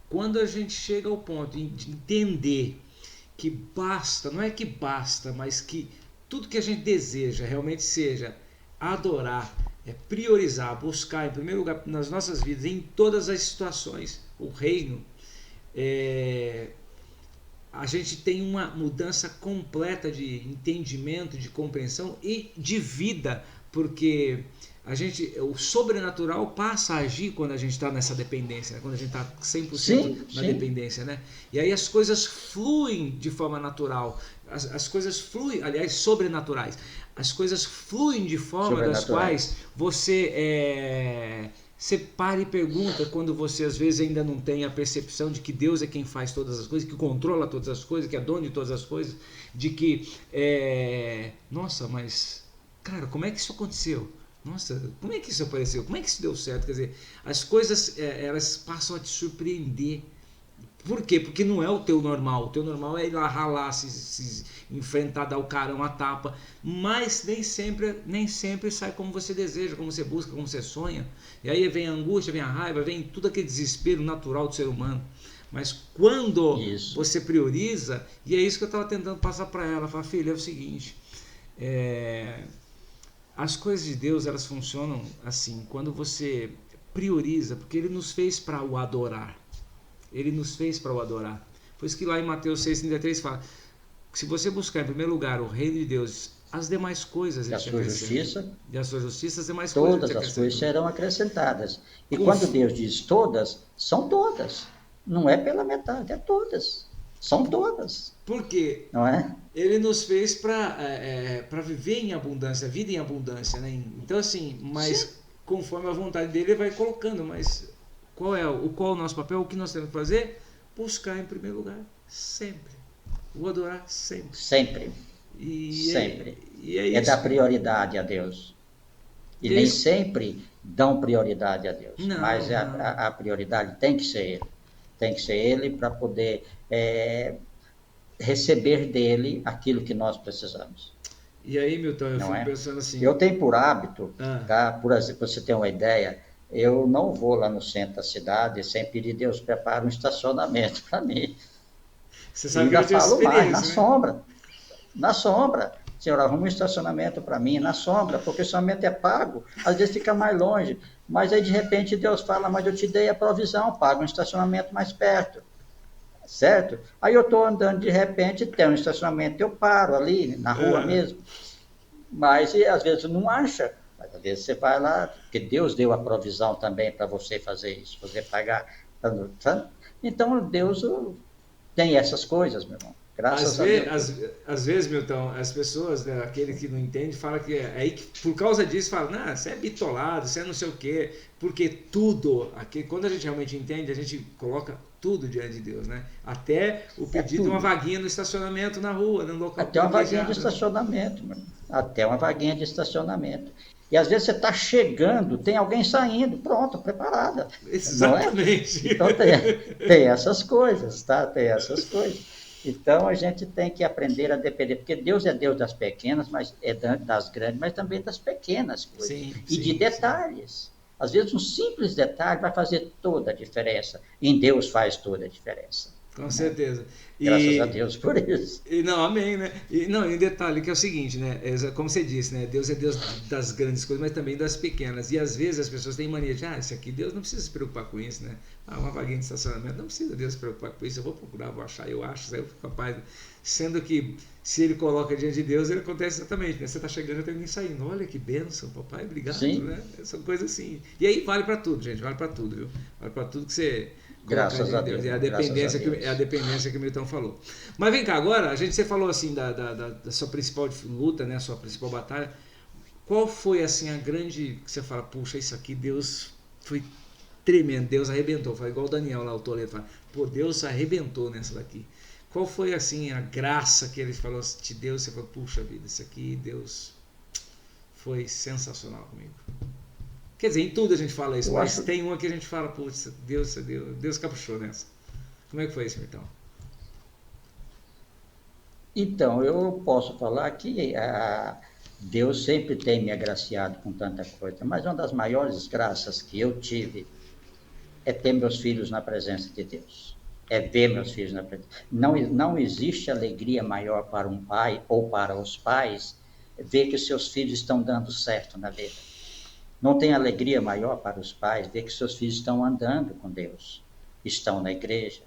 Quando a gente chega ao ponto de entender que basta, não é que basta, mas que tudo que a gente deseja realmente seja adorar, priorizar, buscar em primeiro lugar nas nossas vidas, em todas as situações, o reino, é, a gente tem uma mudança completa de entendimento, de compreensão e de vida, porque o sobrenatural passa a agir quando a gente está nessa dependência, né? Quando a gente está 100% Sim, na sim, dependência, né? E aí as coisas fluem de forma natural, as coisas fluem, aliás, sobrenaturais, as coisas fluem de forma das sobrenaturais. quais você Você para e pergunta quando você às vezes ainda não tem a percepção de que Deus é quem faz todas as coisas, que controla todas as coisas, que é dono de todas as coisas, de que, nossa, mas, cara, como é que isso aconteceu? Nossa, como é que isso apareceu? Como é que isso deu certo? Quer dizer, as coisas, elas passam a te surpreender. Por quê? Porque não é o teu normal. O teu normal é ir lá ralar, se enfrentar, dar o carão, a tapa. Mas nem sempre sai como você deseja, como você busca, como você sonha. E aí vem a angústia, vem a raiva, vem tudo aquele desespero natural do ser humano. Mas quando você prioriza, e é isso que eu estava tentando passar para ela, falar, filha, é o seguinte, as coisas de Deus, elas funcionam assim, quando você prioriza, porque Ele nos fez para o adorar. Ele nos fez para o adorar. Por isso que lá em Mateus 6,33 fala, se você buscar em primeiro lugar o reino de Deus, as demais coisas... E a sua justiça. E a sua justiça, as demais coisas... Todas as coisas serão acrescentadas. E quando Deus diz todas, são todas. Não é pela metade, é todas. São todas. Por quê? Não é? Ele nos fez para viver em abundância, vida em abundância, né? Então assim, mas Sim. conforme a vontade dele, ele vai colocando, mas... Qual é o nosso papel? O que nós temos que fazer? Buscar em primeiro lugar, sempre. O adorar sempre. Sempre. Sempre. É dar prioridade a Deus. E nem sempre dão prioridade a Deus. Não, mas a prioridade tem que ser Ele. Tem que ser Ele para poder receber dele aquilo que nós precisamos. E aí, Milton, eu fico pensando assim... Eu tenho por hábito, tá? Por exemplo, você ter uma ideia... Eu não vou lá no centro da cidade sem pedir Deus prepara um estacionamento para mim. Você sabe que eu ainda falo mais, na sombra. Na sombra. Senhor, arruma um estacionamento para mim, na sombra, porque o estacionamento é pago, às vezes fica mais longe. Mas aí, de repente, Deus fala, mas eu te dei a provisão, paga um estacionamento mais perto. Certo? Aí eu estou andando, de repente, tem um estacionamento, eu paro ali, na rua mesmo. Mas, às vezes, não acha. Às vezes você vai lá, porque Deus deu a provisão também para você fazer isso, você pagar. Sabe? Então, Deus tem essas coisas, meu irmão. Graças a Deus. Às vezes, Milton, as pessoas, né, aquele que não entende, fala que aí por causa disso, fala, não, você é bitolado, você é não sei o quê, porque tudo, aqui, quando a gente realmente entende, a gente coloca tudo diante de Deus, né? Até o pedido de uma vaguinha no estacionamento na rua, no local. Até uma vaguinha de estacionamento, mano. Até uma vaguinha de estacionamento. E às vezes você está chegando, tem alguém saindo, pronto, preparada. Exatamente. Então tem essas coisas, tá? Tem essas coisas. Então a gente tem que aprender a depender, porque Deus é Deus das pequenas, mas é das grandes, mas também das pequenas coisas. Sim, e de detalhes. Sim. Às vezes um simples detalhe vai fazer toda a diferença. Em Deus faz toda a diferença. Com certeza. Graças a Deus por isso. Não, amém, né? E detalhe que é o seguinte, né? Como você disse, né? Deus é Deus das grandes coisas, mas também das pequenas. E às vezes as pessoas têm mania de, isso aqui, Deus não precisa se preocupar com isso, né? Uma vaguinha de estacionamento, não precisa Deus se preocupar com isso, eu vou procurar, vou achar, eu acho, eu fico capaz. Sendo que, se ele coloca diante de Deus, ele acontece exatamente, né? Você está chegando e tem alguém saindo. Olha que bênção, papai, obrigado, Sim. Né? São coisas assim. E aí vale para tudo, gente, vale para tudo, viu? Vale para tudo que você... Graças a Deus. É a dependência que o Milton falou. Mas vem cá, agora, você falou assim da sua principal luta, né, a sua principal batalha. Qual foi assim a grande que você fala, puxa, isso aqui Deus foi tremendo, Deus arrebentou. Fala igual o Daniel lá, o Toledo, fala, pô, Deus arrebentou nessa daqui. Qual foi assim a graça que ele falou, te deu, você falou, puxa vida, isso aqui Deus foi sensacional comigo. Quer dizer, em tudo a gente fala isso, mas tem uma que a gente fala, putz, Deus caprichou nessa. Como é que foi isso, Milton? Então, eu posso falar que Deus sempre tem me agraciado com tanta coisa, mas uma das maiores graças que eu tive é ter meus filhos na presença de Deus. É ver meus filhos na presença. Não existe alegria maior para um pai ou para os pais ver que os seus filhos estão dando certo na vida. Não tem alegria maior para os pais ver que seus filhos estão andando com Deus, estão na igreja,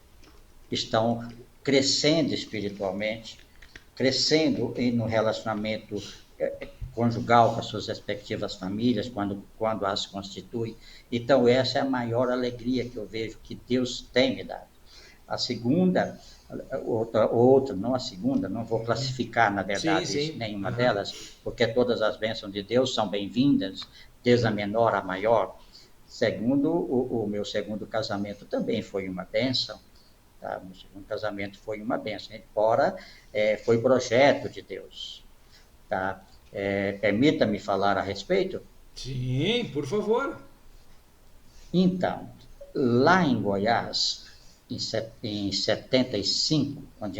estão crescendo espiritualmente, crescendo no relacionamento conjugal com as suas respectivas famílias, quando as constituem. Então, essa é a maior alegria que eu vejo que Deus tem me dado. A segunda, não a segunda, não vou classificar, na verdade, sim. Nenhuma delas, porque todas as bênçãos de Deus são bem-vindas, desde a menor à maior, Segundo, o meu segundo casamento também foi uma bênção. Tá? O meu segundo casamento foi uma bênção. Embora foi projeto de Deus. Tá? Permita-me falar a respeito? Sim, por favor. Então, lá em Goiás, em 75, quando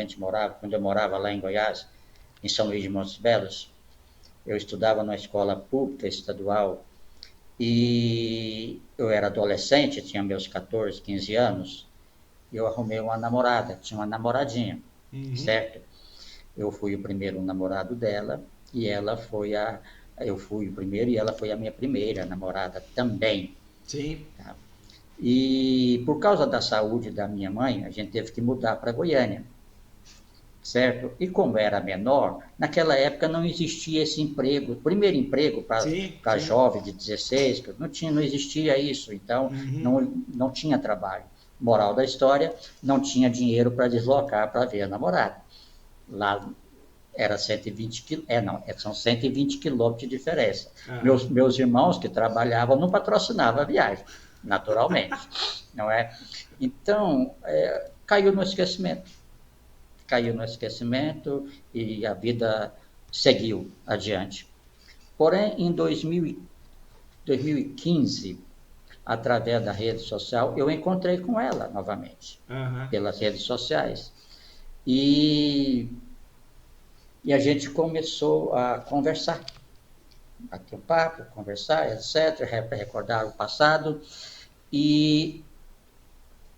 eu morava lá em Goiás, em São Luís de Montes Belos, eu estudava numa escola pública estadual e eu era adolescente, tinha meus 14, 15 anos, e eu arrumei uma namorada, tinha uma namoradinha, certo? Eu fui o primeiro namorado dela e eu fui o primeiro e ela foi a minha primeira namorada também. Sim. Tá? E por causa da saúde da minha mãe, a gente teve que mudar para Goiânia, certo? E como era menor, naquela época não existia esse emprego, primeiro emprego para jovem de 16, não existia isso, então não tinha trabalho. Moral da história, não tinha dinheiro para deslocar para ver a namorada. Lá era 120 quilômetros, são 120 quilômetros de diferença. Meus irmãos que trabalhavam não patrocinavam a viagem, naturalmente, não é? Então, caiu no esquecimento e a vida seguiu adiante. Porém, em 2015, através da rede social, eu encontrei com ela novamente, pelas redes sociais. E a gente começou a conversar, bater um papo, conversar, etc., recordar o passado. E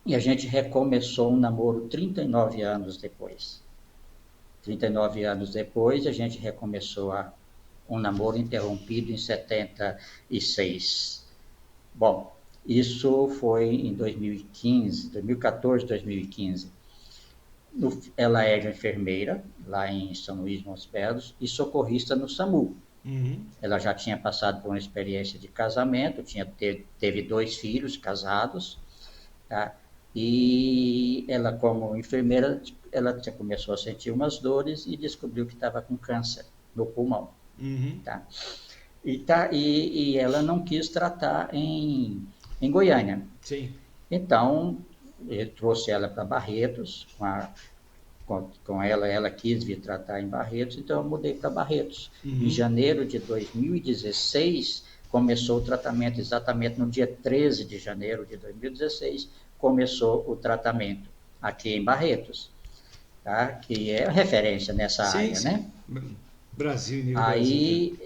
a gente recomeçou um namoro 39 anos depois. 39 anos depois, a gente recomeçou um namoro interrompido em 76. Bom, isso foi em 2014, 2015. Ela era enfermeira, lá em São Luís de Montes Belos, e socorrista no SAMU. Ela já tinha passado por uma experiência de casamento, teve 2 filhos casados, tá? E ela, como enfermeira, ela começou a sentir umas dores e descobriu que estava com câncer no pulmão. Tá? E ela não quis tratar em Goiânia. Sim. Então, eu trouxe ela para Barretos, com ela quis vir tratar em Barretos, então eu mudei para Barretos. Em janeiro de 2016, começou o tratamento, exatamente no dia 13 de janeiro de 2016, começou o tratamento aqui em Barretos, tá? Que é referência nessa área, né? Brasil, nível Aí,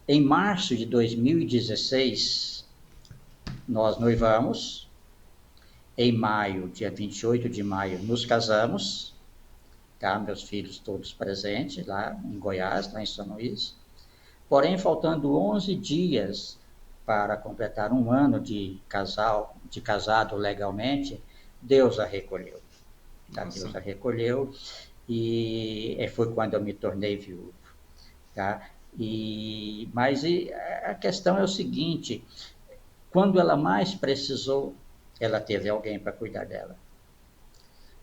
em março de 2016, nós noivamos. Em maio, dia 28 de maio, nos casamos, tá? Meus filhos todos presentes lá em Goiás, lá em São Luís. Porém, faltando 11 dias para completar um ano de casado legalmente, Deus a recolheu. Tá? Deus a recolheu e foi quando eu me tornei viúvo. Tá? Mas a questão é o seguinte, quando ela mais precisou, ela teve alguém para cuidar dela.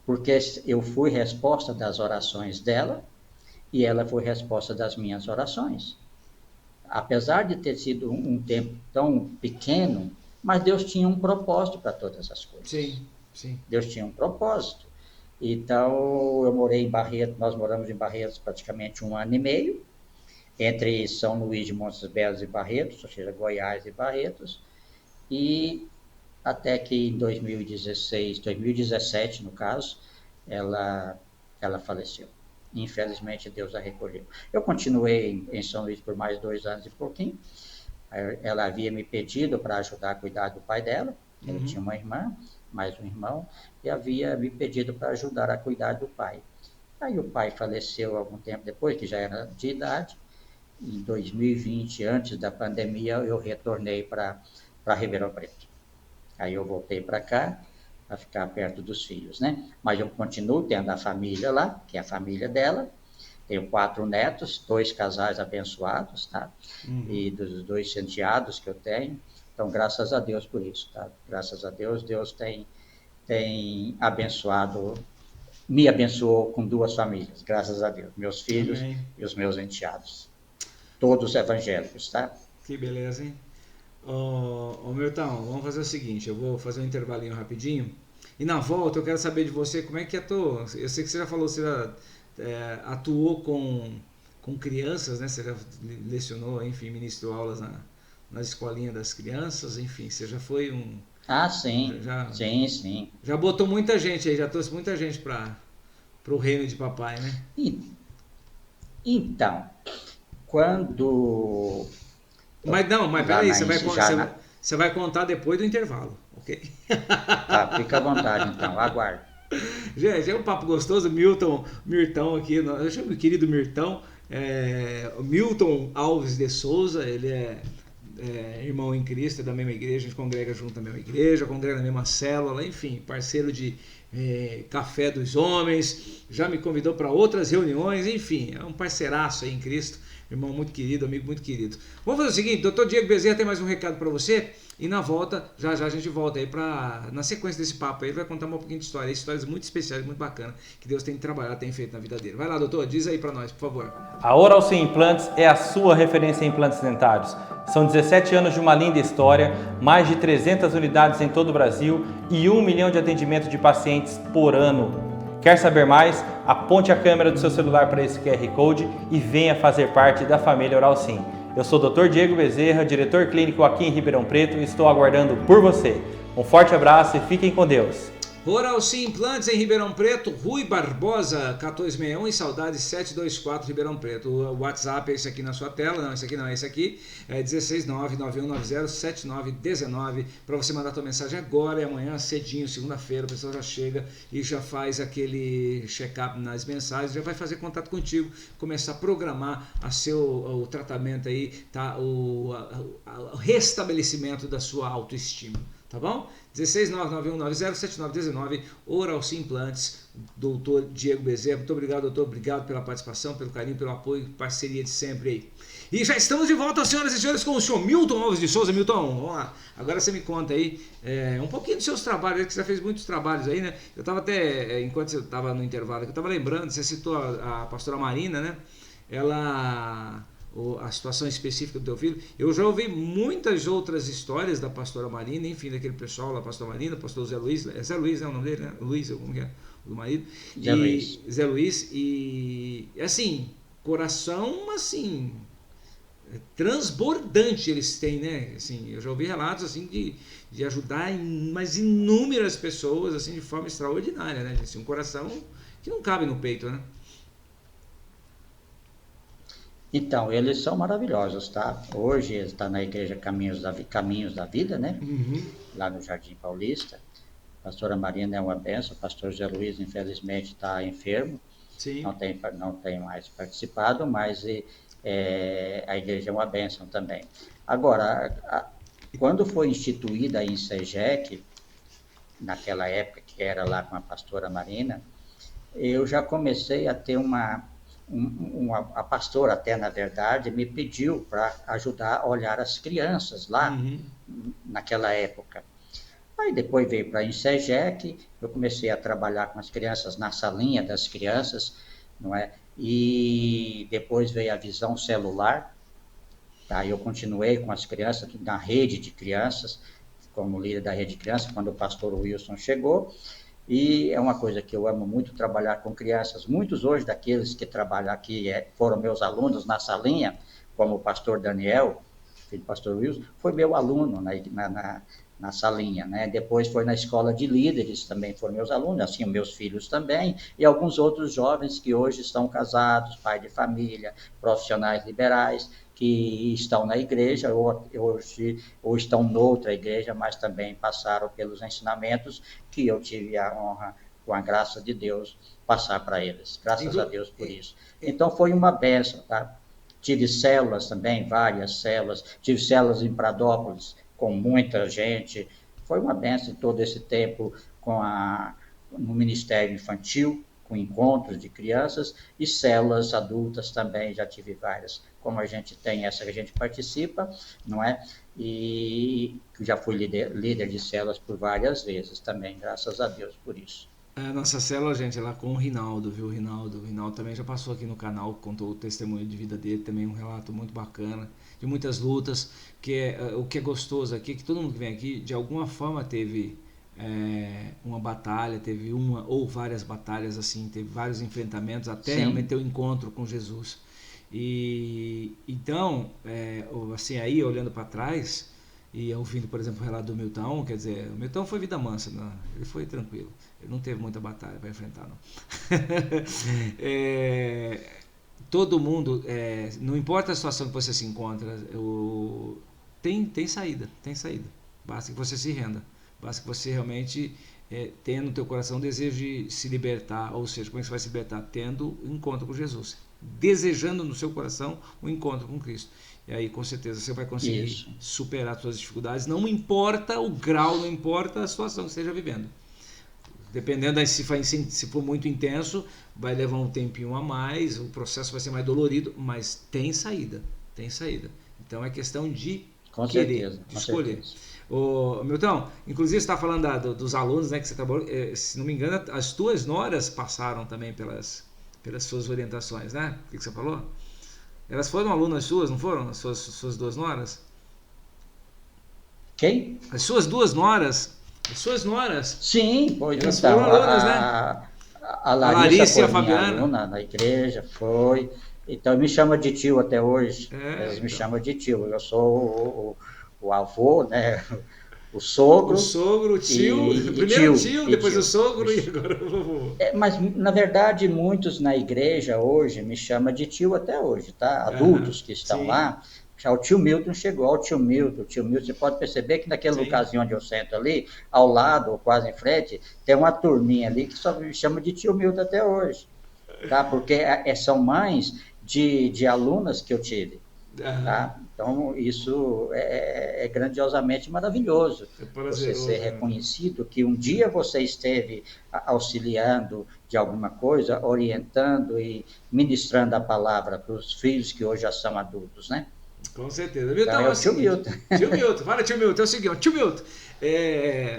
Porque eu fui resposta das orações dela e ela foi resposta das minhas orações. Apesar de ter sido um tempo tão pequeno, mas Deus tinha um propósito para todas as coisas. Sim, sim. Deus tinha um propósito. Então, eu morei em Barretos, nós moramos em Barretos praticamente 1 ano e meio, entre São Luís de Montes Belos e Barretos, ou seja, Goiás e Barretos, e até que em 2017, no caso, ela faleceu. Infelizmente, Deus a recolheu. Eu continuei em São Luís por mais 2 anos e pouquinho. Ela havia me pedido para ajudar a cuidar do pai dela. Ela tinha uma irmã, mais um irmão, e havia me pedido para ajudar a cuidar do pai. Aí o pai faleceu algum tempo depois, que já era de idade. Em 2020, antes da pandemia, eu retornei para Ribeirão Preto. Aí eu voltei para cá, para ficar perto dos filhos, né? Mas eu continuo tendo a família lá, que é a família dela. Tenho 4 netos, 2 casais abençoados, tá? E dos 2 enteados que eu tenho. Então, graças a Deus por isso, tá? Graças a Deus, Deus tem abençoado, me abençoou com 2 famílias, graças a Deus. Meus filhos e os meus enteados. Todos evangélicos, tá? Que beleza, hein? Ô Milton, vamos fazer o seguinte, eu vou fazer um intervalinho rapidinho e na volta eu quero saber de você como é que atuou. Eu sei que você já falou, você já atuou com crianças, né? Você já lecionou, enfim, ministrou aulas na escolinha das crianças, enfim, você já foi um... Ah, sim, Já, sim, sim. já botou muita gente aí, já trouxe muita gente para o reino de papai, né? E, então, quando Mas não, mas lá peraí, na, já na, você vai contar depois do intervalo, ok? tá, fica à vontade, então, aguardo. Gente, é um papo gostoso, Mirtão aqui, eu chamo de querido Mirtão, o Milton Alves de Souza, ele é irmão em Cristo, é da mesma igreja, a gente congrega junto na mesma igreja, congrega na mesma célula, enfim, parceiro de Café dos Homens, já me convidou para outras reuniões, enfim, é um parceiraço aí em Cristo, irmão muito querido, amigo muito querido. Vamos fazer o seguinte, doutor Diego Bezerra tem mais um recado para você, e na volta, já a gente volta aí na sequência desse papo aí, vai contar um pouquinho de história, histórias muito especiais, muito bacanas, que Deus tem trabalhado, tem feito na vida dele. Vai lá, doutor, diz aí para nós, por favor. A Oral Sim Implantes é a sua referência em implantes dentários. São 17 anos de uma linda história, mais de 300 unidades em todo o Brasil e 1 milhão de atendimentos de pacientes por ano. Quer saber mais? Aponte a câmera do seu celular para esse QR Code e venha fazer parte da família Oral Sim. Eu sou o Dr. Diego Bezerra, diretor clínico aqui em Ribeirão Preto e estou aguardando por você. Um forte abraço e fiquem com Deus. Oral Sim Implantes em Ribeirão Preto, Rui Barbosa, 1461 e Saudade 724, Ribeirão Preto. O WhatsApp é esse aqui na sua tela, não, esse aqui não, é esse aqui, é 16991907919, para você mandar tua mensagem agora e amanhã cedinho, segunda-feira, a pessoa já chega e já faz aquele check-up nas mensagens, já vai fazer contato contigo, começar a programar o tratamento aí, tá? O restabelecimento da sua autoestima. Tá bom? 16991907919, Oral Sim Implantes, doutor Diego Bezerra. Muito obrigado, doutor. Obrigado pela participação, pelo carinho, pelo apoio, parceria de sempre aí. E já estamos de volta, senhoras e senhores, com o senhor Milton Alves de Souza. Milton, vamos lá. Agora você me conta aí um pouquinho dos seus trabalhos, que você já fez muitos trabalhos aí, né? Eu estava até, enquanto você estava no intervalo, eu estava lembrando, você citou a pastora Marina, né? A situação específica do teu filho. Eu já ouvi muitas outras histórias da pastora Marina, enfim, daquele pessoal lá, pastor Marina, pastor Zé Luiz, Zé Luiz é o nome dele, né? Luiz, como que é? O marido. Zé Luiz, e assim, coração, assim, transbordante eles têm, né? Assim, eu já ouvi relatos, assim, de ajudar mas inúmeras pessoas, assim, de forma extraordinária, né? Assim, um coração que não cabe no peito, né? Então, eles são maravilhosos, tá? Hoje ele está na igreja Caminhos da Vida, né? Uhum. Lá no Jardim Paulista. A pastora Marina é uma benção, o pastor Zé Luiz, infelizmente, está enfermo. Sim. Não tem mais participado, mas a igreja é uma bênção também. Agora, quando foi instituída a INSEGEC, naquela época que era lá com a pastora Marina, eu já comecei a ter a pastora até, na verdade, me pediu para ajudar a olhar as crianças lá, naquela época. Aí depois veio para a INSEGEC, eu comecei a trabalhar com as crianças na salinha das crianças, não é? E depois veio a visão celular, tá? Eu continuei com as crianças na rede de crianças, como líder da rede de crianças, quando o pastor Wilson chegou. E é uma coisa que eu amo muito, trabalhar com crianças. Muitos hoje daqueles que trabalham aqui foram meus alunos na salinha, como o pastor Daniel, filho do pastor Wilson, foi meu aluno na salinha, né? Depois foi na escola de líderes, também foram meus alunos, assim, meus filhos também, e alguns outros jovens que hoje estão casados, pai de família, profissionais liberais, que estão na igreja ou estão noutra igreja, mas também passaram pelos ensinamentos que eu tive a honra, com a graça de Deus, passar para eles. Graças a Deus por isso. Então foi uma bênção, tá? Tive células também, várias células, tive células em Pradópolis, com muita gente. Foi uma bênção todo esse tempo no Ministério Infantil, com encontros de crianças, e células adultas também, já tive várias. Como a gente tem essa que a gente participa, não é? E já fui líder de células por várias vezes também, graças a Deus por isso. Nossa célula, gente, é lá com o Rinaldo, viu? O Rinaldo também já passou aqui no canal, contou o testemunho de vida dele, também um relato muito bacana. de muitas lutas, o que é gostoso aqui, que todo mundo que vem aqui, de alguma forma teve uma batalha, teve uma ou várias batalhas, assim, teve vários enfrentamentos, até Sim. realmente ter o encontro com Jesus. E então, assim, aí olhando para trás e ouvindo, por exemplo, o relato do Milton, quer dizer, o Milton foi vida mansa, não? Ele foi tranquilo, ele não teve muita batalha para enfrentar, não. Todo mundo, não importa a situação que você se encontra, tem saída, tem saída. Basta que você se renda, basta que você realmente tenha no teu coração o desejo de se libertar, ou seja, como é que você vai se libertar? Tendo um encontro com Jesus, desejando no seu coração um encontro com Cristo. E aí, com certeza, você vai conseguir superar as suas dificuldades, não importa o grau, não importa a situação que você esteja vivendo. Dependendo se for muito intenso, vai levar um tempinho a mais, o processo vai ser mais dolorido, mas tem saída, tem saída. Então é questão de querer, de escolher. Ô, Milton, inclusive você está falando dos alunos, né, que você trabalhou, se não me engano, as tuas noras passaram também pelas suas orientações, né? O que você falou? Elas foram alunas suas, não foram? As suas duas noras? Quem? As suas duas noras. As suas noras. Sim, pois elas então. Foram alunas, né? A Larissa foi e a minha Fabiana. aluna na igreja, foi. Então, me chama de tio até hoje. Eles me chamam de tio. Eu sou o avô, né? O sogro. O sogro, o tio. Primeiro tio, depois o sogro e agora o vovô. Mas, na verdade, muitos na igreja hoje me chamam de tio até hoje, tá? Adultos que estão lá. Já o tio Milton chegou, ao tio Milton, você pode perceber que naquele lugarzinho onde eu sento ali, ao lado, ou quase em frente, tem uma turminha ali que só me chama de tio Milton até hoje, tá? Porque são mães de alunas que eu tive, tá? Então, isso é grandiosamente maravilhoso, você ser reconhecido que um dia você esteve auxiliando de alguma coisa, orientando e ministrando a palavra para os filhos que hoje já são adultos, né? Com certeza. Milton, então, é o tio Milton. Tio Milton, fala tio Milton, é o seguinte, tio Milton,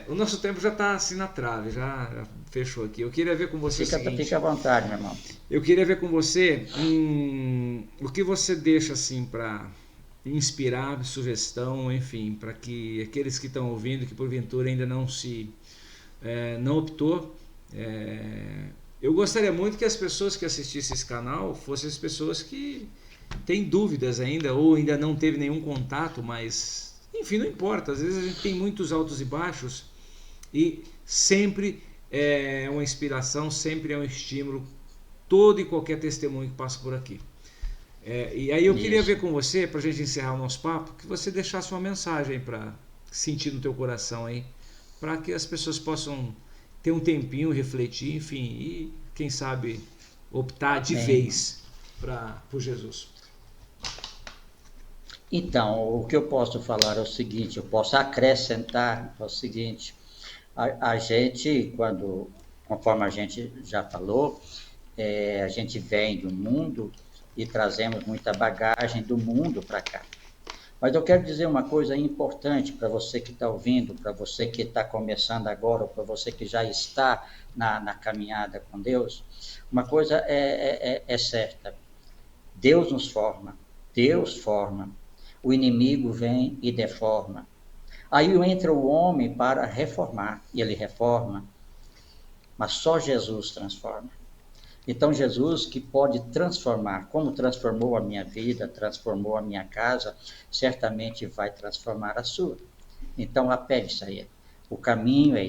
o nosso tempo já está assim na trave, já fechou aqui. Eu queria ver com você Fica à vontade, meu irmão. Eu queria ver com você o que você deixa assim para inspirar, sugestão, enfim, para que aqueles que estão ouvindo, que porventura ainda não optou, eu gostaria muito que as pessoas que assistissem esse canal fossem as pessoas que têm dúvidas ainda ou ainda não teve nenhum contato, mas enfim, não importa, às vezes a gente tem muitos altos e baixos e sempre é uma inspiração, sempre é um estímulo, todo e qualquer testemunho que passa por aqui. E aí eu queria ver com você, para a gente encerrar o nosso papo, que você deixasse uma mensagem para sentir no teu coração aí, para que as pessoas possam ter um tempinho, refletir, enfim, e quem sabe optar de vez por Jesus. Então, o que eu posso falar é o seguinte, eu posso acrescentar o seguinte, a gente, conforme a gente já falou, a gente vem do mundo e trazemos muita bagagem do mundo para cá. Mas eu quero dizer uma coisa importante para você que está ouvindo, para você que está começando agora, ou para você que já está na caminhada com Deus. Uma coisa é certa, Deus nos forma, Deus forma, o inimigo vem e deforma. Aí entra o homem para reformar, e ele reforma, mas só Jesus transforma. Então, Jesus que pode transformar, como transformou a minha vida, transformou a minha casa, certamente vai transformar a sua. Então, apegue-se a ele. O caminho é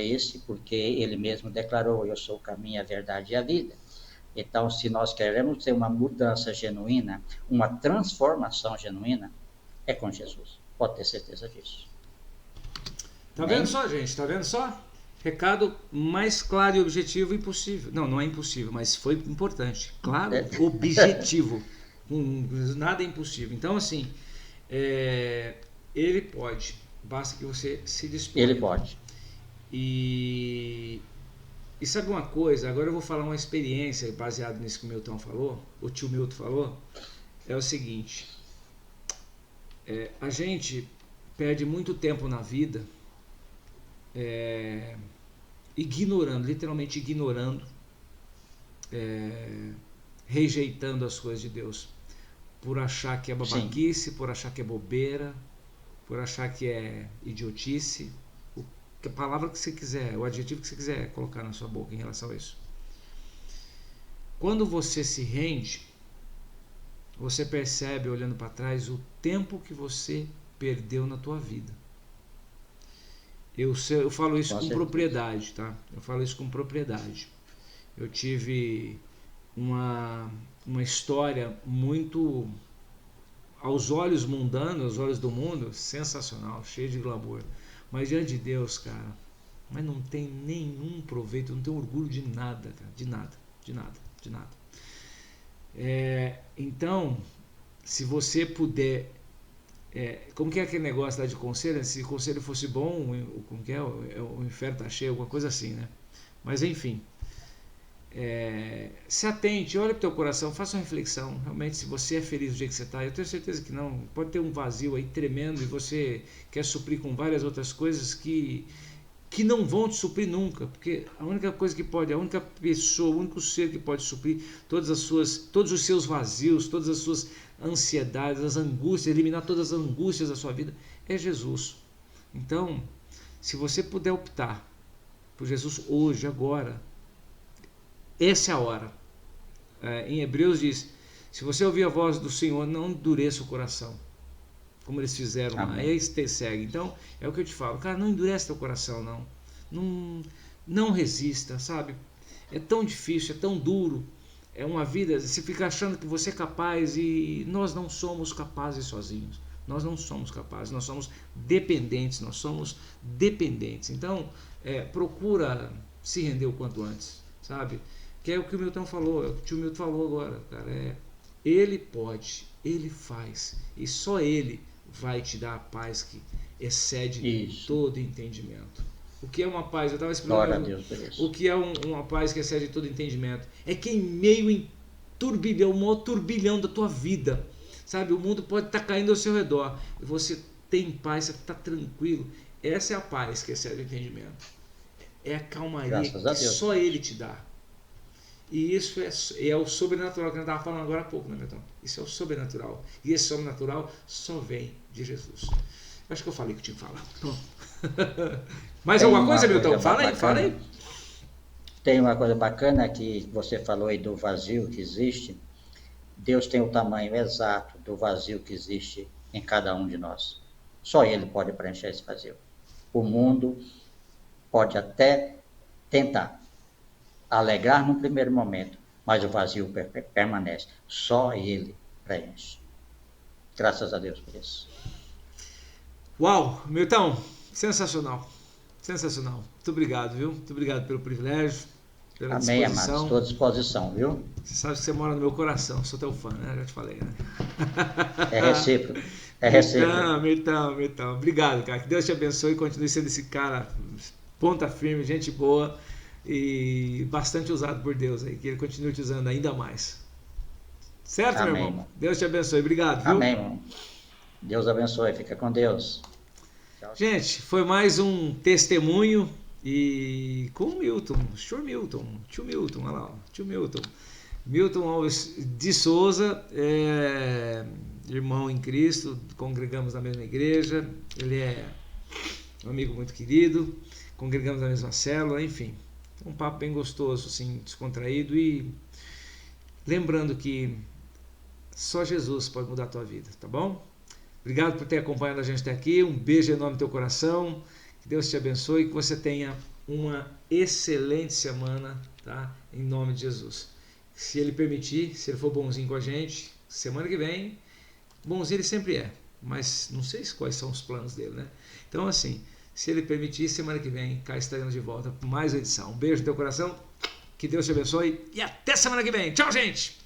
esse porque ele mesmo declarou, eu sou o caminho, a verdade e a vida. Então, se nós queremos ter uma mudança genuína, uma transformação genuína, é com Jesus. Pode ter certeza disso. Tá vendo só, gente? Tá vendo só? Recado mais claro e objetivo impossível. Não é impossível, mas foi importante. Claro, objetivo. Nada é impossível. Então, assim, ele pode. Basta que você se disponha. Ele pode. E sabe uma coisa? Agora eu vou falar uma experiência baseada nisso que o Milton falou, o tio Milton falou. É o seguinte. A gente perde muito tempo na vida ignorando, literalmente ignorando, rejeitando as coisas de Deus, por achar que é babaquice, por achar que é bobeira, por achar que é idiotice, a palavra que você quiser, o adjetivo que você quiser colocar na sua boca em relação a isso. Quando você se rende, você percebe, olhando para trás, o tempo que você perdeu na tua vida. Eu falo isso com propriedade, tá? Eu falo isso com propriedade. Eu tive uma história muito, aos olhos mundanos, aos olhos do mundo, sensacional, cheia de glamour. Mas diante de Deus, cara, mas não tem nenhum proveito, não tem orgulho de nada, cara, de nada. Então, se você puder, como que é aquele negócio lá de conselho? Se o conselho fosse bom, como que é? O inferno tá cheio, alguma coisa assim, né? Mas enfim, se atente, olha para o teu coração, faça uma reflexão. Realmente, se você é feliz do jeito que você está, eu tenho certeza que não. Pode ter um vazio aí tremendo e você quer suprir com várias outras coisas que não vão te suprir nunca, porque a única coisa que pode, a única pessoa, o único ser que pode suprir todos os seus vazios, todas as suas ansiedades, as angústias, eliminar todas as angústias da sua vida, é Jesus. Então, se você puder optar por Jesus hoje, agora, essa é a hora. Em Hebreus diz, se você ouvir a voz do Senhor, não endureça o coração, como eles fizeram lá, aí te segue. Então, é o que eu te falo, cara, não endurece teu coração, não resista, sabe? É tão difícil, é tão duro, é uma vida, você fica achando que você é capaz e nós não somos capazes sozinhos, nós não somos capazes, nós somos dependentes, então, procura se render o quanto antes, sabe? Que é o que o Milton falou, é o que o tio Milton falou agora, cara, ele pode, ele faz, e só ele vai te dar a paz que excede todo entendimento. O que é uma paz? Eu estava explicando. O que é uma paz que excede todo entendimento? É que em meio em turbilhão, o maior turbilhão da tua vida, sabe? O mundo pode estar caindo ao seu redor e você tem paz, você está tranquilo. Essa é a paz que excede o entendimento. É a calmaria que só ele te dá. E isso é o sobrenatural que eu estava falando agora há pouco, né, Milton? Isso é o sobrenatural. E esse sobrenatural só vem de Jesus. Eu acho que eu falei o que tinha que falar. Pronto. Mais alguma coisa, Milton? Fala aí. Tem uma coisa bacana que você falou aí do vazio que existe. Deus tem o tamanho exato do vazio que existe em cada um de nós. Só Ele pode preencher esse vazio. O mundo pode até tentar alegrar no primeiro momento, mas o vazio permanece. Só Ele preenche. Graças a Deus por isso. Uau, Milton, sensacional. Muito obrigado, viu? Muito obrigado pelo privilégio, pela Amém, disposição. amados. Estou à disposição, viu? Você sabe que você mora no meu coração, sou teu fã, né? Já te falei, né? É recíproco. É recíproco. Milton. Obrigado, cara. Que Deus te abençoe e continue sendo esse cara ponta firme, gente boa e bastante usado por Deus aí. Que Ele continue te usando ainda mais. Certo, Amém, meu irmão? irmão. Deus te abençoe. Obrigado, viu? Amém, irmão. Deus abençoe. Fica com Deus. Tchau. Gente, foi mais um testemunho e com o Milton, tio Milton, olha lá, tio Milton. Milton Alves de Souza, irmão em Cristo, congregamos na mesma igreja, ele é um amigo muito querido, congregamos na mesma célula, enfim, um papo bem gostoso, assim, descontraído e lembrando que só Jesus pode mudar a tua vida, tá bom? Obrigado por ter acompanhado a gente até aqui, um beijo enorme no teu coração, que Deus te abençoe e que você tenha uma excelente semana, tá? Em nome de Jesus. Se Ele permitir, se Ele for bonzinho com a gente, semana que vem, bonzinho Ele sempre é, mas não sei quais são os planos dele, né? Então assim, se Ele permitir, semana que vem, cá estaremos de volta com mais uma edição. Um beijo no teu coração, que Deus te abençoe e até semana que vem. Tchau, gente!